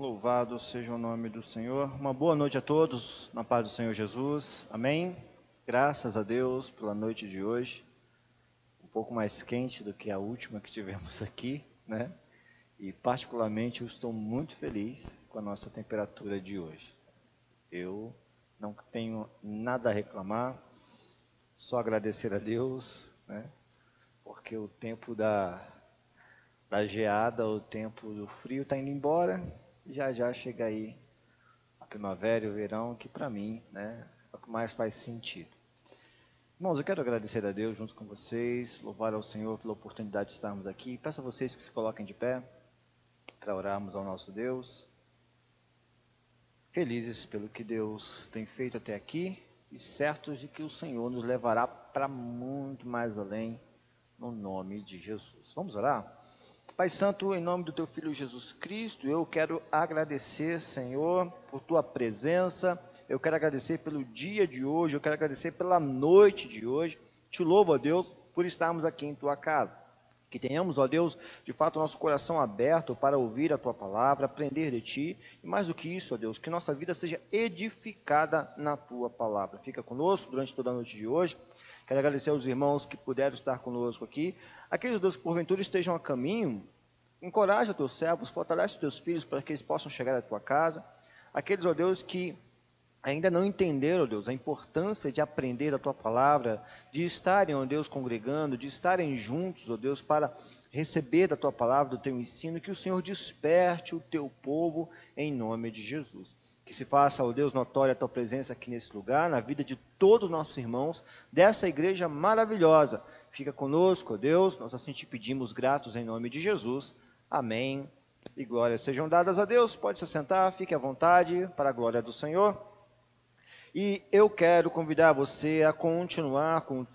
Louvado seja o nome do Senhor. Uma boa noite a todos, na paz do Senhor Jesus. Amém? Graças a Deus pela noite de hoje. Um pouco mais quente do que a última que tivemos aqui, né? E particularmente eu estou muito feliz com a nossa temperatura de hoje. Eu não tenho nada a reclamar, só agradecer a Deus, né? Porque o tempo da geada, o tempo do frio está indo embora. Já já chega aí a primavera e o verão, que para mim, né, é o que mais faz sentido. Irmãos, eu quero agradecer a Deus junto com vocês, louvar ao Senhor pela oportunidade de estarmos aqui. Peço a vocês que se coloquem de pé para orarmos ao nosso Deus. Felizes pelo que Deus tem feito até aqui e certos de que o Senhor nos levará para muito mais além, no nome de Jesus. Vamos orar? Pai Santo, em nome do Teu Filho Jesus Cristo, eu quero agradecer, Senhor, por Tua presença, eu quero agradecer pelo dia de hoje, eu quero agradecer pela noite de hoje, te louvo, ó Deus, por estarmos aqui em Tua casa, que tenhamos, ó Deus, de fato, nosso coração aberto para ouvir a Tua palavra, aprender de Ti, e mais do que isso, ó Deus, que nossa vida seja edificada na Tua palavra. Fica conosco durante toda a noite de hoje. Quero agradecer aos irmãos que puderam estar conosco aqui. Aqueles Deus que porventura estejam a caminho, encoraja teus servos, fortalece os teus filhos para que eles possam chegar à tua casa. Aqueles, ó Deus, que ainda não entenderam, ó Deus, a importância de aprender a tua palavra, de estarem, ó Deus, congregando, de estarem juntos, ó Deus, para receber da tua palavra, do teu ensino, que o Senhor desperte o teu povo em nome de Jesus. Que se faça, ó Deus, notória a tua presença aqui nesse lugar, na vida de todos os nossos irmãos, dessa igreja maravilhosa. Fica conosco, ó Deus, nós assim te pedimos gratos em nome de Jesus. Amém. E glórias sejam dadas a Deus. Pode se sentar, fique à vontade, para a glória do Senhor. E eu quero convidar você a continuar com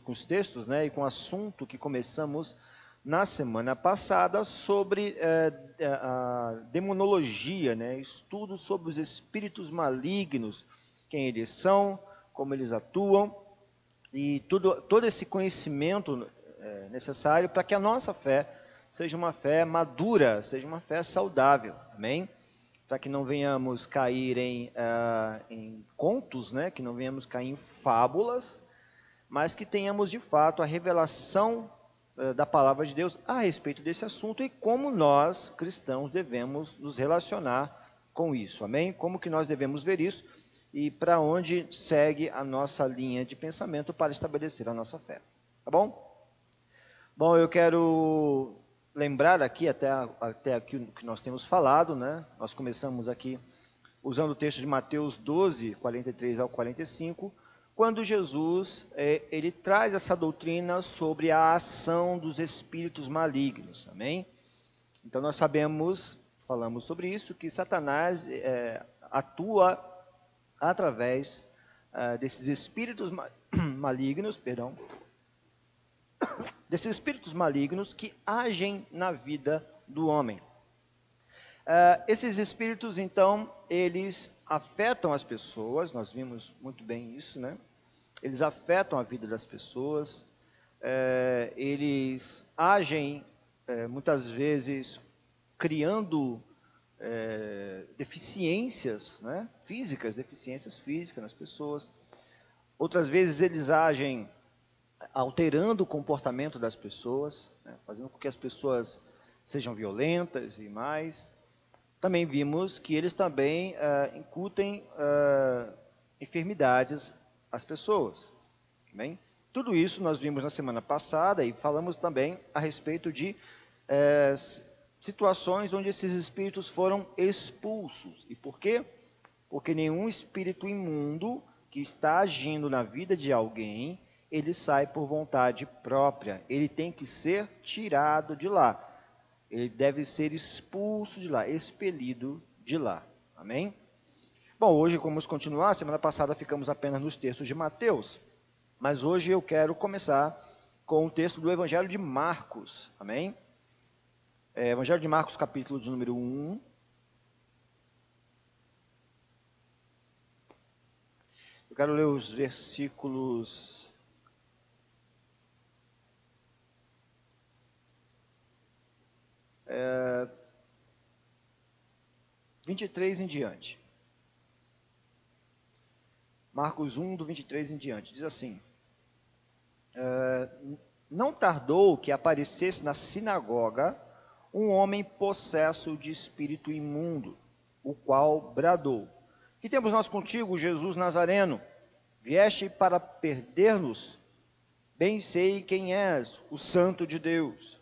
os textos, né, e com o assunto que começamos na semana passada sobre a demonologia, né, estudos sobre os espíritos malignos, quem eles são, como eles atuam, e todo esse conhecimento necessário para que a nossa fé seja uma fé madura, seja uma fé saudável, amém? Para que não venhamos cair em contos, né? Que não venhamos cair em fábulas, mas que tenhamos de fato a revelação da palavra de Deus a respeito desse assunto e como nós, cristãos, devemos nos relacionar com isso, amém? Como que nós devemos ver isso e para onde segue a nossa linha de pensamento para estabelecer a nossa fé, tá bom? Bom, eu quero lembrar aqui, até aqui o que nós temos falado, né? Nós começamos aqui usando o texto de Mateus 12, 43 ao 45, quando Jesus ele traz essa doutrina sobre a ação dos espíritos malignos, amém? Então nós falamos sobre isso, que Satanás atua através desses espíritos malignos, desses espíritos malignos que agem na vida do homem. Esses espíritos, então, eles afetam as pessoas, nós vimos muito bem isso, né? Eles afetam a vida das pessoas, eles agem, muitas vezes, criando deficiências, né? Deficiências físicas nas pessoas. Outras vezes eles agem alterando o comportamento das pessoas, né? Fazendo com que as pessoas sejam violentas e mais. Também vimos que eles também incutem enfermidades às pessoas. Bem? Tudo isso nós vimos na semana passada e falamos também a respeito de situações onde esses espíritos foram expulsos. E por quê? Porque nenhum espírito imundo que está agindo na vida de alguém, ele sai por vontade própria. Ele tem que ser tirado de lá. Ele deve ser expulso de lá, expelido de lá. Amém? Bom, hoje vamos continuar. Semana passada ficamos apenas nos textos de Mateus. Mas hoje eu quero começar com o texto do Evangelho de Marcos. Amém? Evangelho de Marcos, capítulo de número 1. Eu quero ler os versículos... 23 em diante. Marcos 1, do 23 em diante, diz assim: não tardou que aparecesse na sinagoga um homem possesso de espírito imundo, o qual bradou: que temos nós contigo, Jesus Nazareno? Vieste para perder-nos? Bem sei quem és, o Santo de Deus.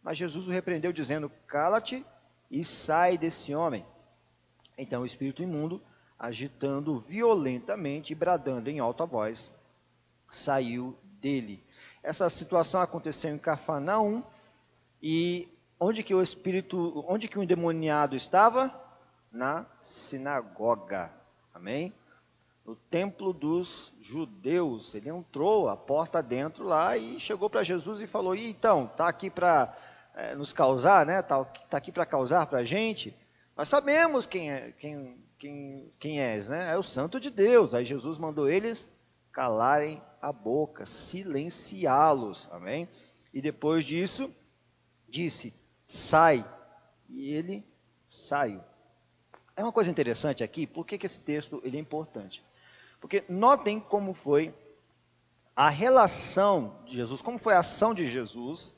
Mas Jesus o repreendeu, dizendo: cala-te e sai desse homem. Então o espírito imundo, agitando violentamente e bradando em alta voz, saiu dele. Essa situação aconteceu em Cafarnaum, e onde que o endemoniado estava? Na sinagoga. Amém? No templo dos judeus. Ele entrou a porta dentro lá e chegou para Jesus e falou: então, está aqui para nos causar, né? Tá aqui para causar para a gente. Nós sabemos quem és, né? É o Santo de Deus. Aí Jesus mandou eles calarem a boca, silenciá-los. Amém? E depois disso, disse: sai. E ele saiu. É uma coisa interessante aqui, por que esse texto ele é importante? Porque notem como foi a relação de Jesus, como foi a ação de Jesus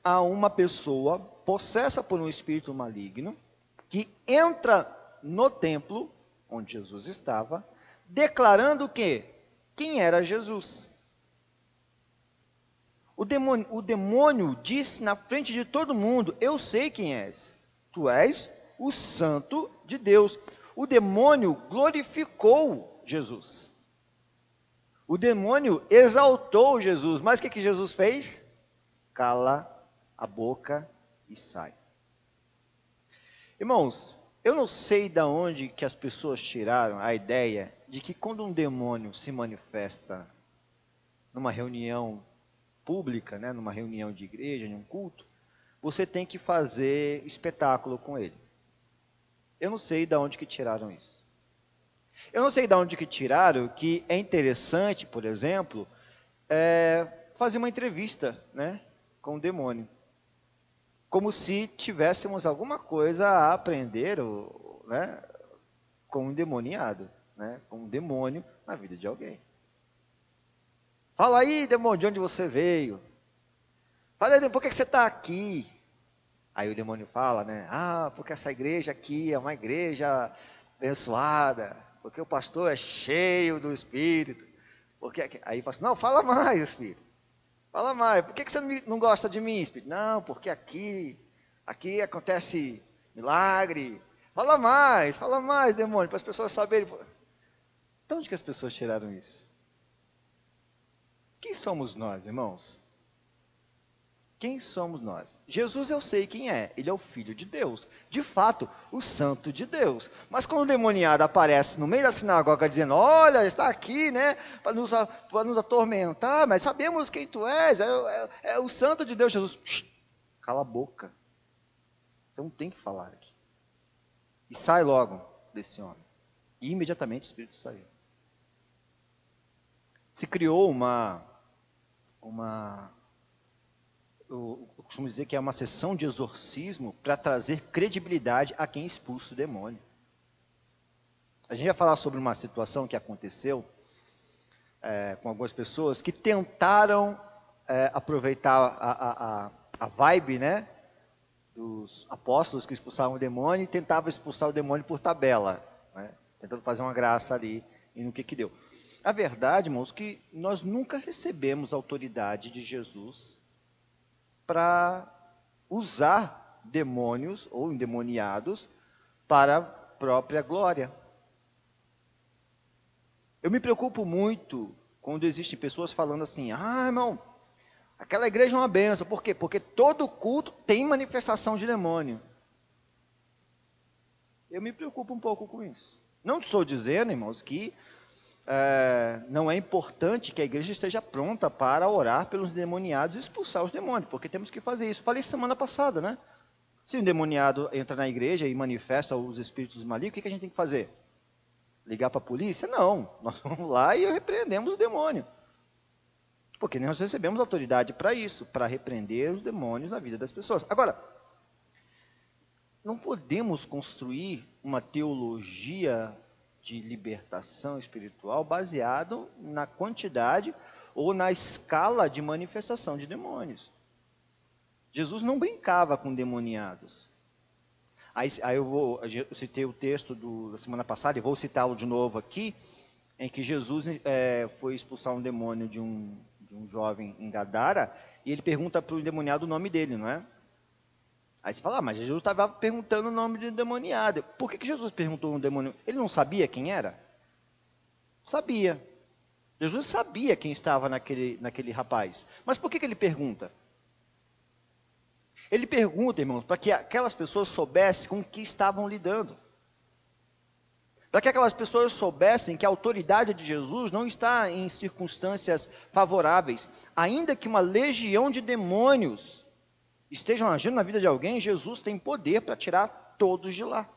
a uma pessoa possessa por um espírito maligno, que entra no templo onde Jesus estava, declarando que quem era Jesus. O demônio disse na frente de todo mundo: eu sei quem és, tu és o Santo de Deus. O demônio glorificou Jesus. O demônio exaltou Jesus. Mas o que Jesus fez? Cala a boca e sai. Irmãos, eu não sei de onde que as pessoas tiraram a ideia de que quando um demônio se manifesta numa reunião pública, né, numa reunião de igreja, em um culto, você tem que fazer espetáculo com ele. Eu não sei de onde que tiraram isso. Eu não sei de onde que tiraram que é interessante, por exemplo, fazer uma entrevista, né, com o demônio. Como se tivéssemos alguma coisa a aprender, né, com um endemoniado, né, com um demônio na vida de alguém. Fala aí, demônio, de onde você veio? Fala aí, por que você está aqui? Aí o demônio fala, né? Porque essa igreja aqui é uma igreja abençoada, porque o pastor é cheio do Espírito. Aí o pastor: não, fala mais, Espírito. Fala mais. Por que você não gosta de mim, Espírito? Não, porque aqui acontece milagre. Fala mais, demônio, para as pessoas saberem. De onde que as pessoas tiraram isso? Quem somos nós, irmãos? Quem somos nós? Jesus eu sei quem é. Ele é o Filho de Deus. De fato, o Santo de Deus. Mas quando o demoniado aparece no meio da sinagoga dizendo: olha, está aqui, né, para nos atormentar, mas sabemos quem tu és, é o Santo de Deus. Jesus: cala a boca. Você não tem que falar aqui. E sai logo desse homem. E imediatamente o Espírito saiu. Se criou eu costumo dizer que é uma sessão de exorcismo para trazer credibilidade a quem expulsa o demônio. A gente vai falar sobre uma situação que aconteceu com algumas pessoas que tentaram aproveitar a vibe, né, dos apóstolos que expulsavam o demônio, e tentavam expulsar o demônio por tabela, né, tentando fazer uma graça ali, e no que deu. A verdade, irmãos, que nós nunca recebemos autoridade de Jesus para usar demônios ou endemoniados para a própria glória. Eu me preocupo muito quando existem pessoas falando assim: irmão, aquela igreja é uma benção. Por quê? Porque todo culto tem manifestação de demônio. Eu me preocupo um pouco com isso. Não estou dizendo, irmãos, que não é importante que a igreja esteja pronta para orar pelos endemoniados e expulsar os demônios, porque temos que fazer isso. Falei semana passada, né? Se um endemoniado entra na igreja e manifesta os espíritos malignos, o que a gente tem que fazer? Ligar para a polícia? Não, nós vamos lá e repreendemos o demônio. Porque nós recebemos autoridade para isso, para repreender os demônios na vida das pessoas. Agora, não podemos construir uma teologia de libertação espiritual baseado na quantidade ou na escala de manifestação de demônios. Jesus não brincava com demoniados. Aí eu citei o texto da semana passada, e vou citá-lo de novo aqui, em que Jesus foi expulsar um demônio de um jovem em Gadara, e ele pergunta para o endemoniado o nome dele, não é? Aí você fala, mas Jesus estava perguntando o nome do endemoniado. Por que Jesus perguntou um demônio? Ele não sabia quem era? Sabia. Jesus sabia quem estava naquele rapaz. Mas por que ele pergunta? Ele pergunta, irmãos, para que aquelas pessoas soubessem com o que estavam lidando. Para que aquelas pessoas soubessem que a autoridade de Jesus não está em circunstâncias favoráveis. Ainda que uma legião de demônios estejam agindo na vida de alguém, Jesus tem poder para tirar todos de lá.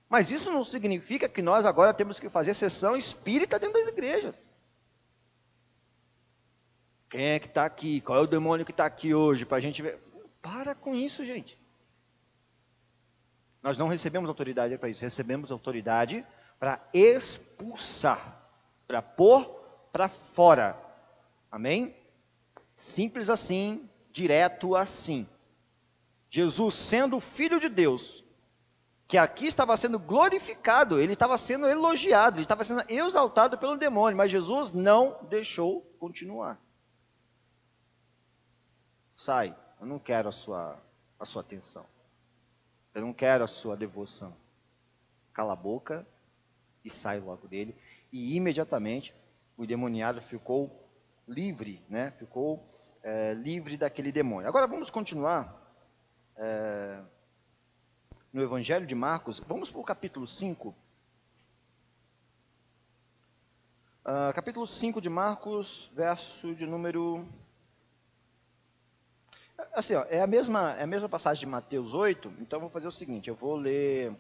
Mas isso não significa que nós agora temos que fazer sessão espírita dentro das igrejas. Quem é que está aqui? Qual é o demônio que está aqui hoje? Para a gente ver. Para com isso, gente. Nós não recebemos autoridade para isso. Recebemos autoridade para expulsar, para pôr para fora. Amém? Simples assim, direto assim. Jesus, sendo o Filho de Deus, que aqui estava sendo glorificado, ele estava sendo elogiado, ele estava sendo exaltado pelo demônio, mas Jesus não deixou continuar. Sai, eu não quero a sua atenção. Eu não quero a sua devoção. Cala a boca e sai logo dele. E imediatamente o endemoniado ficou livre, né? Ficou livre daquele demônio. Agora vamos continuar no Evangelho de Marcos. Vamos para o capítulo 5. Capítulo 5 de Marcos, verso de número... Assim, ó, é a mesma passagem de Mateus 8, então eu vou fazer o seguinte, eu vou ler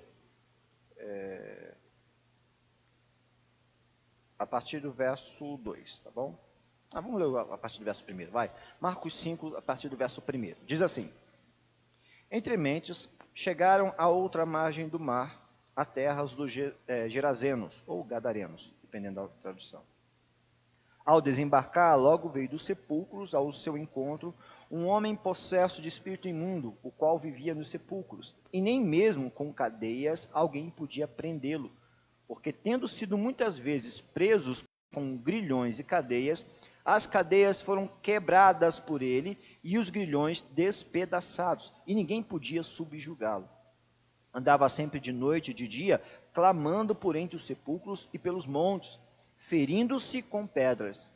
a partir do verso 2, tá bom? Vamos ler a partir do verso 1, vai. Marcos 5, a partir do verso 1. Diz assim: Entre mentes, chegaram à outra margem do mar, a terras dos Gerazenos, ou Gadarenos, dependendo da tradução. Ao desembarcar, logo veio dos sepulcros ao seu encontro um homem possesso de espírito imundo, o qual vivia nos sepulcros, e nem mesmo com cadeias alguém podia prendê-lo, porque tendo sido muitas vezes presos com grilhões e cadeias, as cadeias foram quebradas por ele e os grilhões despedaçados, e ninguém podia subjugá-lo. Andava sempre de noite e de dia, clamando por entre os sepulcros e pelos montes, ferindo-se com pedras.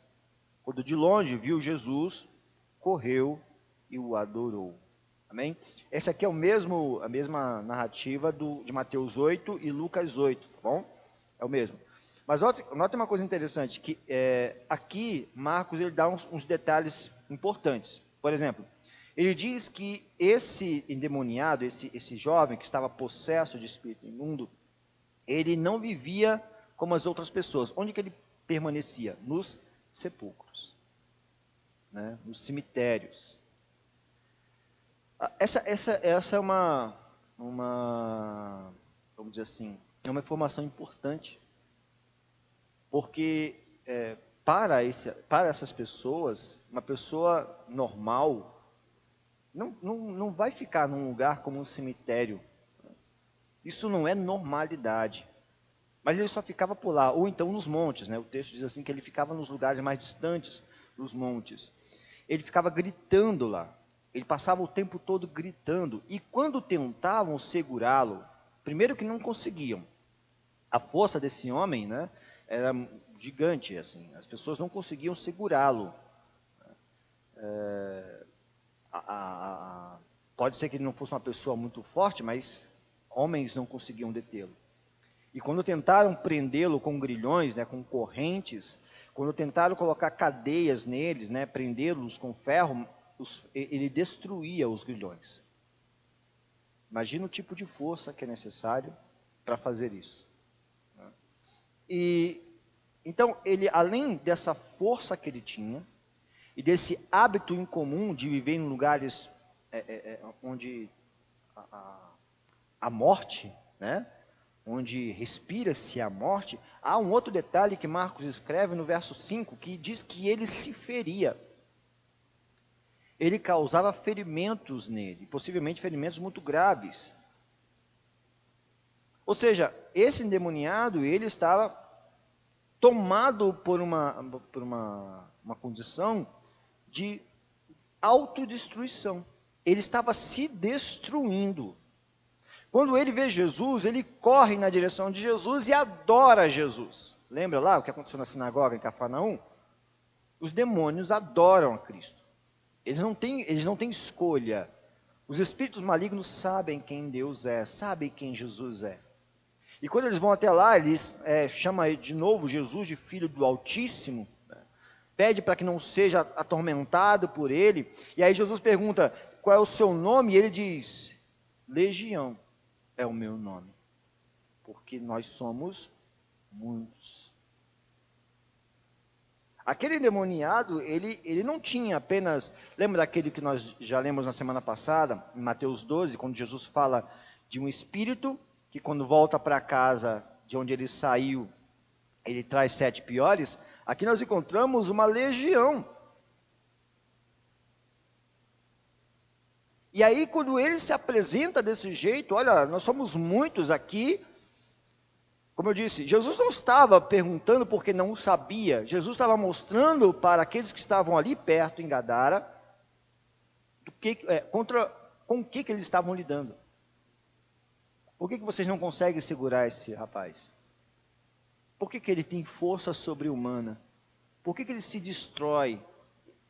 Quando de longe viu Jesus, correu e o adorou. Amém? Essa aqui é a mesma narrativa de Mateus 8 e Lucas 8, tá bom? É o mesmo. Mas note uma coisa interessante, que aqui Marcos ele dá uns detalhes importantes. Por exemplo, ele diz que esse endemoniado, esse jovem que estava possesso de espírito imundo, ele não vivia como as outras pessoas. Onde que ele permanecia? Nos sepulcros, né? Nos cemitérios. Essa é uma, vamos dizer assim, é uma informação importante, porque para essas pessoas, uma pessoa normal não vai ficar num lugar como um cemitério. Isso não é normalidade. Mas ele só ficava por lá, ou então nos montes, né? O texto diz assim que ele ficava nos lugares mais distantes dos montes. Ele ficava gritando lá. Ele passava o tempo todo gritando. E quando tentavam segurá-lo, primeiro que não conseguiam. A força desse homem, né, era gigante, assim. As pessoas não conseguiam segurá-lo. Pode ser que ele não fosse uma pessoa muito forte, mas homens não conseguiam detê-lo. E quando tentaram prendê-lo com grilhões, né, com correntes, quando tentaram colocar cadeias neles, né, prendê-los com ferro, ele destruía os grilhões. Imagina o tipo de força que é necessário para fazer isso. E então ele, além dessa força que ele tinha e desse hábito incomum de viver em lugares onde a morte, né? Onde respira-se a morte, há um outro detalhe que Marcos escreve no verso 5, que diz que ele se feria. Ele causava ferimentos nele, possivelmente ferimentos muito graves. Ou seja, esse endemoniado, ele estava tomado por uma condição de autodestruição. Ele estava se destruindo. Quando ele vê Jesus, ele corre na direção de Jesus e adora Jesus. Lembra lá o que aconteceu na sinagoga em Cafarnaum? Os demônios adoram a Cristo. Eles não têm escolha. Os espíritos malignos sabem quem Deus é, sabem quem Jesus é. E quando eles vão até lá, eles chamam de novo Jesus de Filho do Altíssimo, né? Pede para que não seja atormentado por ele. E aí Jesus pergunta, qual é o seu nome? E ele diz, Legião é o meu nome, porque nós somos muitos. Aquele endemoniado, ele não tinha apenas... Lembra daquele que nós já lemos na semana passada, em Mateus 12, quando Jesus fala de um espírito que quando volta para a casa de onde ele saiu, ele traz 7 piores? Aqui nós encontramos uma legião. E aí, quando ele se apresenta desse jeito, olha, nós somos muitos aqui. Como eu disse, Jesus não estava perguntando porque não o sabia. Jesus estava mostrando para aqueles que estavam ali perto, em Gadara, com o que eles estavam lidando. Por que vocês não conseguem segurar esse rapaz? Por que ele tem força sobre-humana? Por que ele se destrói,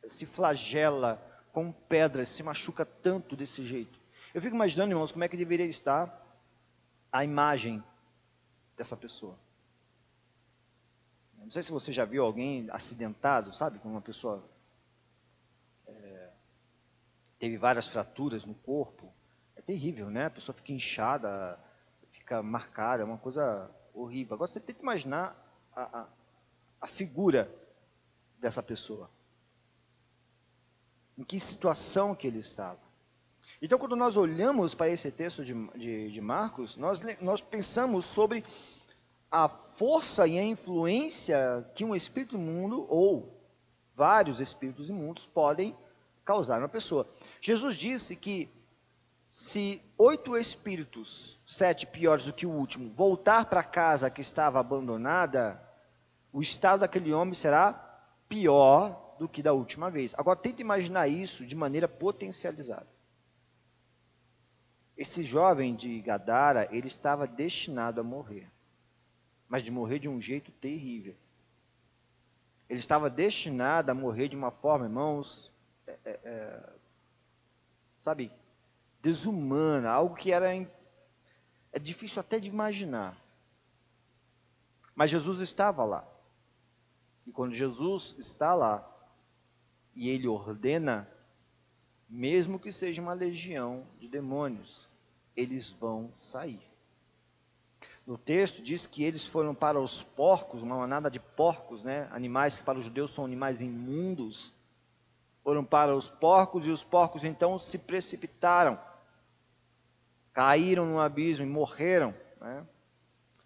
se flagela com pedras, se machuca tanto desse jeito? Eu fico imaginando, irmãos, como é que deveria estar a imagem dessa pessoa. Não sei se você já viu alguém acidentado, sabe? Quando uma pessoa teve várias fraturas no corpo. É terrível, né? A pessoa fica inchada, fica marcada, é uma coisa horrível. Agora você tem que imaginar a figura dessa pessoa. Em que situação que ele estava. Então, quando nós olhamos para esse texto de Marcos, nós pensamos sobre a força e a influência que um espírito imundo, ou vários espíritos imundos, podem causar na pessoa. Jesus disse que se 8 espíritos, 7 piores do que o último, voltar para a casa que estava abandonada, o estado daquele homem será pior do que da última vez. Agora, tenta imaginar isso de maneira potencializada. Esse jovem de Gadara, ele estava destinado a morrer. Mas de morrer de um jeito terrível. Ele estava destinado a morrer de uma forma, irmãos, sabe, desumana, algo que é difícil até de imaginar. Mas Jesus estava lá. E quando Jesus está lá, e ele ordena, mesmo que seja uma legião de demônios, eles vão sair. No texto diz que eles foram para os porcos, uma manada de porcos, né? Animais que para os judeus são animais imundos. Foram para os porcos e os porcos então se precipitaram. Caíram no abismo e morreram, né?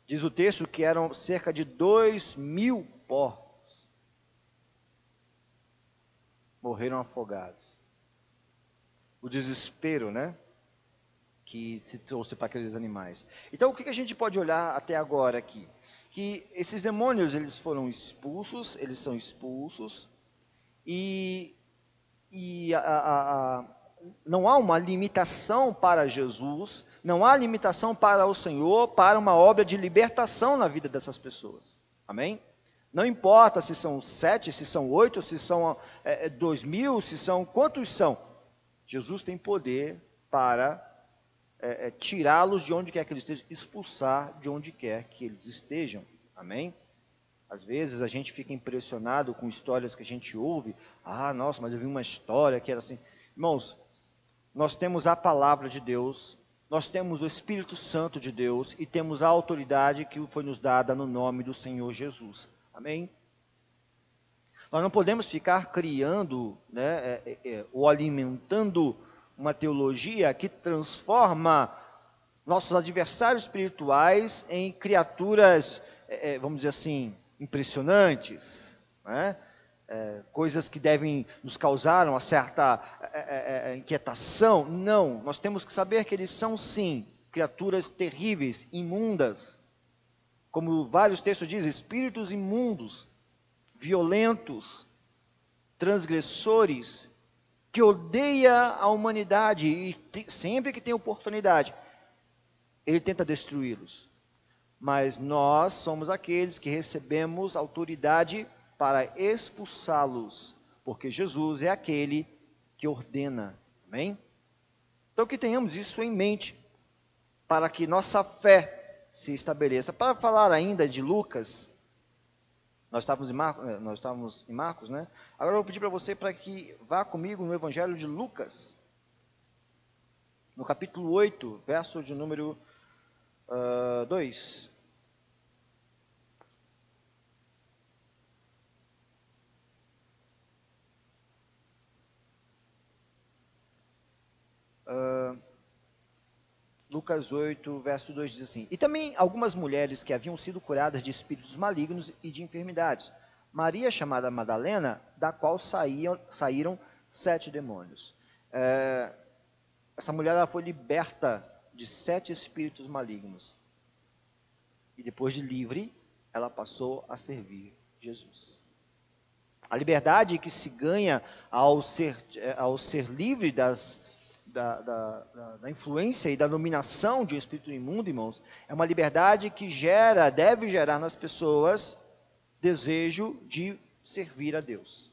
Diz o texto que eram cerca de 2.000 porcos. Morreram afogados. O desespero, né? Que se trouxe para aqueles animais. Então, o que a gente pode olhar até agora aqui? Que esses demônios, eles foram expulsos, eles são expulsos, e não há uma limitação para Jesus, não há limitação para o Senhor, para uma obra de libertação na vida dessas pessoas. Amém? Não importa se são 7, se são 8, se são 2.000, se são... Quantos são? Jesus tem poder para tirá-los de onde quer que eles estejam, expulsar de onde quer que eles estejam. Amém? Às vezes a gente fica impressionado com histórias que a gente ouve. Ah, nossa, mas eu vi uma história que era assim. Irmãos, nós temos a palavra de Deus, nós temos o Espírito Santo de Deus e temos a autoridade que foi nos dada no nome do Senhor Jesus. Amém? Nós não podemos ficar criando, ou alimentando uma teologia que transforma nossos adversários espirituais em criaturas, vamos dizer assim, impressionantes, né? Coisas que devem nos causar uma certa inquietação. Não, nós temos que saber que eles são sim criaturas terríveis, imundas, como vários textos dizem, espíritos imundos, violentos, transgressores, que odeia a humanidade e sempre que tem oportunidade, ele tenta destruí-los. Mas nós somos aqueles que recebemos autoridade para expulsá-los, porque Jesus é aquele que ordena. Amém? Então que tenhamos isso em mente, para que nossa fé se estabeleça. Para falar ainda de Lucas, nós estávamos em Marcos, né? Agora eu vou pedir para você para que vá comigo no Evangelho de Lucas, no capítulo 8, verso de número 2. Lucas 8, verso 2 diz assim: E também algumas mulheres que haviam sido curadas de espíritos malignos e de enfermidades. Maria, chamada Madalena, da qual saíram 7 demônios. Essa mulher ela foi liberta de 7 espíritos malignos. E depois de livre, ela passou a servir Jesus. A liberdade que se ganha ao ser livre da influência e da dominação de um espírito imundo, irmãos, é uma liberdade que deve gerar nas pessoas desejo de servir a Deus,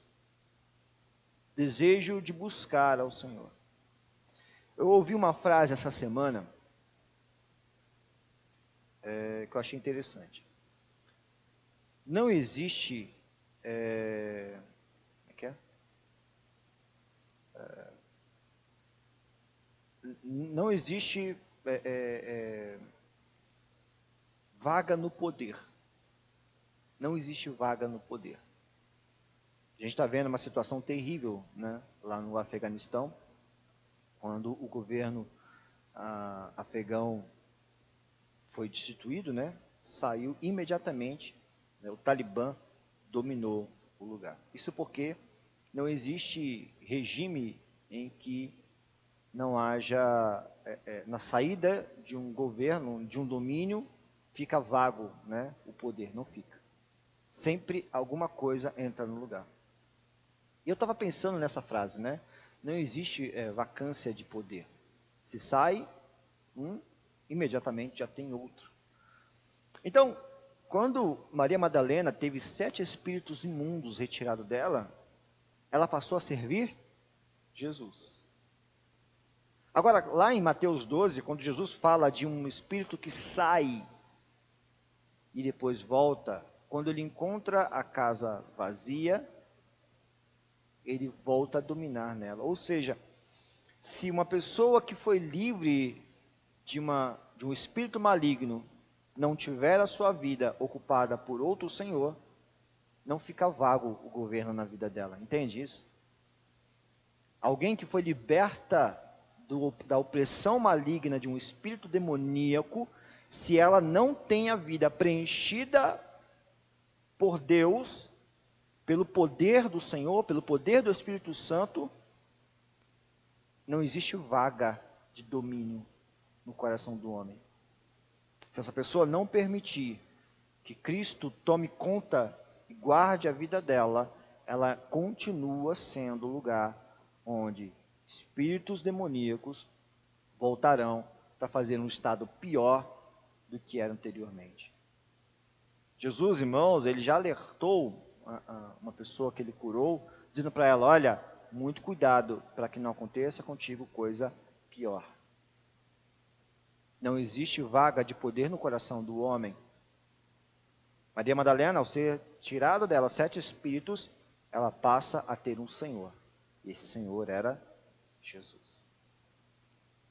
desejo de buscar ao Senhor. Eu ouvi uma frase essa semana que eu achei interessante. Não existe não existe vaga no poder. Não existe vaga no poder. A gente está vendo uma situação terrível, né, lá no Afeganistão, quando o governo afegão foi destituído, né, saiu imediatamente, né, o Talibã dominou o lugar. Isso porque não existe regime em que não haja, na saída de um governo, de um domínio, fica vago, né, o poder, não fica. Sempre alguma coisa entra no lugar. E eu estava pensando nessa frase, né? Não existe vacância de poder. Se sai imediatamente já tem outro. Então, quando Maria Madalena teve 7 espíritos imundos retirados dela, ela passou a servir Jesus. Agora, lá em Mateus 12, quando Jesus fala de um espírito que sai e depois volta, quando ele encontra a casa vazia, ele volta a dominar nela. Ou seja, se uma pessoa que foi livre de um espírito maligno não tiver a sua vida ocupada por outro senhor, não fica vago o governo na vida dela. Entende isso? Alguém que foi liberta da opressão maligna de um espírito demoníaco, se ela não tem a vida preenchida por Deus, pelo poder do Senhor, pelo poder do Espírito Santo, não existe vaga de domínio no coração do homem. Se essa pessoa não permitir que Cristo tome conta e guarde a vida dela, ela continua sendo o lugar onde espíritos demoníacos voltarão para fazer um estado pior do que era anteriormente. Jesus, irmãos, ele já alertou uma pessoa que ele curou, dizendo para ela: olha, muito cuidado para que não aconteça contigo coisa pior. Não existe vaga de poder no coração do homem. Maria Madalena, ao ser tirado dela 7 espíritos, ela passa a ter um Senhor. E esse Senhor era Jesus.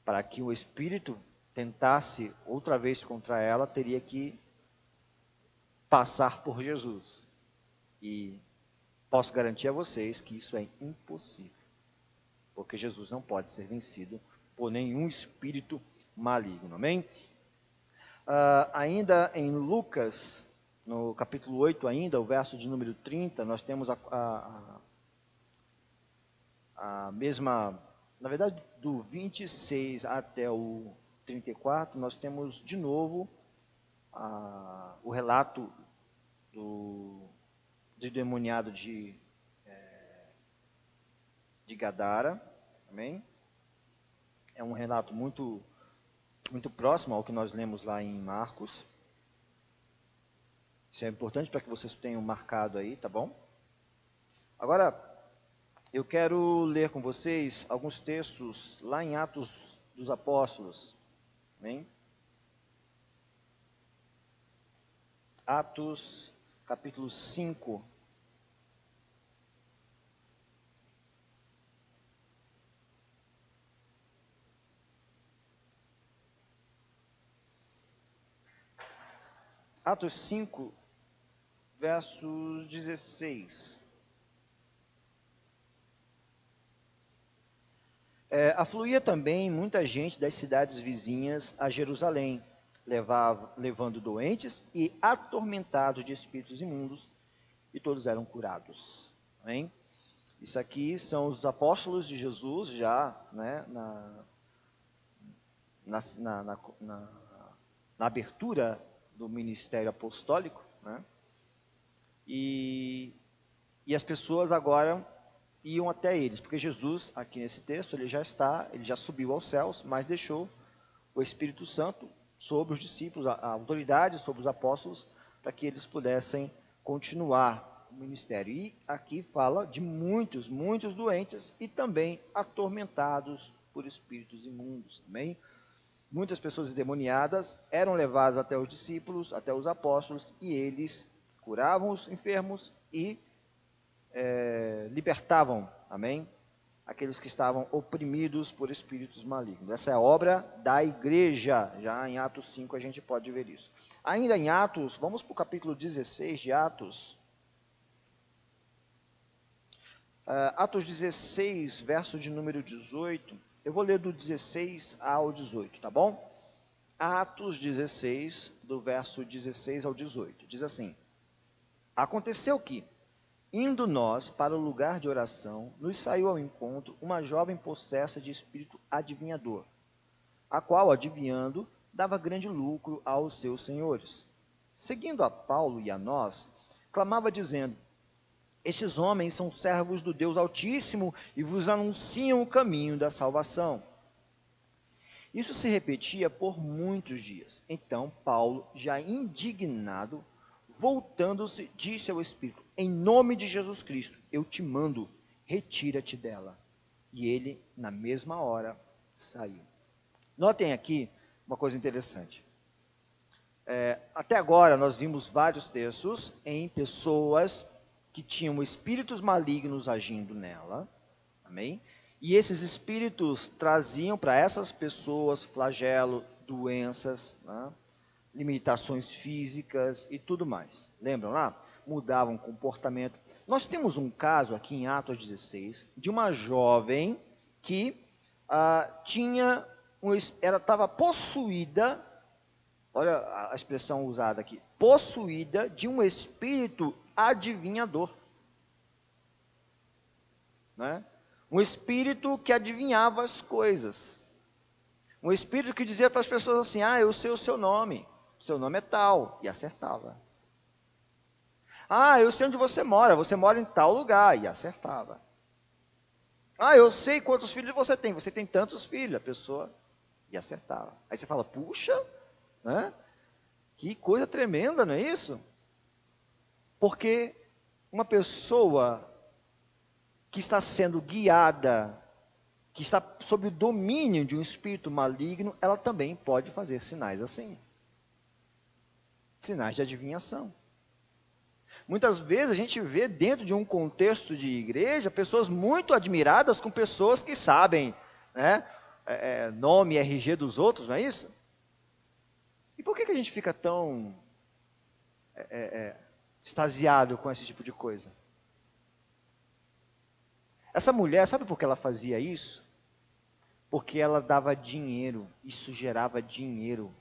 Para que o espírito tentasse outra vez contra ela, teria que passar por Jesus. E posso garantir a vocês que isso é impossível. Porque Jesus não pode ser vencido por nenhum espírito maligno. Amém? Ainda em Lucas, no capítulo 8 ainda, o verso de número 30, nós temos a mesma, na verdade, do 26 até o 34, nós temos de novo o relato do demoniado de Gadara. Amém? É um relato muito próximo ao que nós lemos lá em Marcos. Isso é importante para que vocês tenham marcado aí, tá bom? Agora, eu quero ler com vocês alguns textos lá em Atos dos Apóstolos. Amém? Atos, capítulo 5. Atos 5, versos 16. Afluía também muita gente das cidades vizinhas a Jerusalém, levando doentes e atormentados de espíritos imundos, e todos eram curados. Amém? Isso aqui são os apóstolos de Jesus, já, né, na abertura do ministério apostólico, né? E as pessoas agora iam até eles, porque Jesus, aqui nesse texto, ele já subiu aos céus, mas deixou o Espírito Santo sobre os discípulos, a autoridade sobre os apóstolos, para que eles pudessem continuar o ministério. E aqui fala de muitos doentes e também atormentados por espíritos imundos. Amém? Muitas pessoas endemoniadas eram levadas até os discípulos, até os apóstolos, e eles curavam os enfermos e libertavam, amém? Aqueles que estavam oprimidos por espíritos malignos. Essa é a obra da igreja. Já em Atos 5 a gente pode ver isso. Ainda em Atos, vamos para o capítulo 16 de Atos. Atos 16, verso de número 18. Eu vou ler do 16 ao 18, tá bom? Atos 16, do verso 16 ao 18. Diz assim: Aconteceu que, indo nós para o lugar de oração, nos saiu ao encontro uma jovem possessa de espírito adivinhador, a qual, adivinhando, dava grande lucro aos seus senhores. Seguindo a Paulo e a nós, clamava dizendo: Estes homens são servos do Deus Altíssimo e vos anunciam o caminho da salvação. Isso se repetia por muitos dias. Então Paulo, já indignado, voltando-se, disse ao Espírito: Em nome de Jesus Cristo, eu te mando, retira-te dela. E ele, na mesma hora, saiu. Notem aqui uma coisa interessante. Até agora nós vimos vários textos em pessoas que tinham espíritos malignos agindo nela. Amém? E esses espíritos traziam para essas pessoas flagelo, doenças, né? Limitações físicas e tudo mais. Lembram lá? Mudavam o comportamento. Nós temos um caso aqui em Atos 16 de uma jovem que estava possuída, olha a expressão usada aqui, possuída de um espírito adivinhador. Né? Um espírito que adivinhava as coisas. Um espírito que dizia para as pessoas assim: eu sei o seu nome é tal, e acertava. Eu sei onde você mora em tal lugar, e acertava. Eu sei quantos filhos você tem tantos filhos, a pessoa, e acertava. Aí você fala: puxa, né? Que coisa tremenda, não é isso? Porque uma pessoa que está sendo guiada, que está sob o domínio de um espírito maligno, ela também pode fazer sinais assim. Sinais de adivinhação. Muitas vezes a gente vê dentro de um contexto de igreja, pessoas muito admiradas com pessoas que sabem, né, nome e RG dos outros, não é isso? E por que a gente fica tão extasiado com esse tipo de coisa? Essa mulher, sabe por que ela fazia isso? porque ela dava dinheiro, isso gerava dinheiro.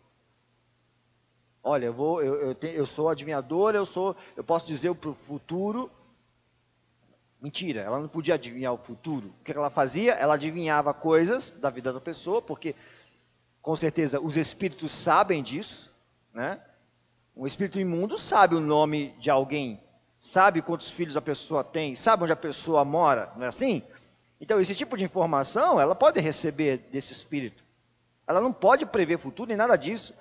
Olha, eu sou adivinhadora, eu posso dizer para o futuro. Mentira, ela não podia adivinhar o futuro. O que ela fazia? Ela adivinhava coisas da vida da pessoa, porque com certeza os espíritos sabem disso, né? Um espírito imundo sabe o nome de alguém, sabe quantos filhos a pessoa tem, sabe onde a pessoa mora, não é assim? Então, esse tipo de informação, ela pode receber desse espírito. Ela não pode prever futuro nem nada disso,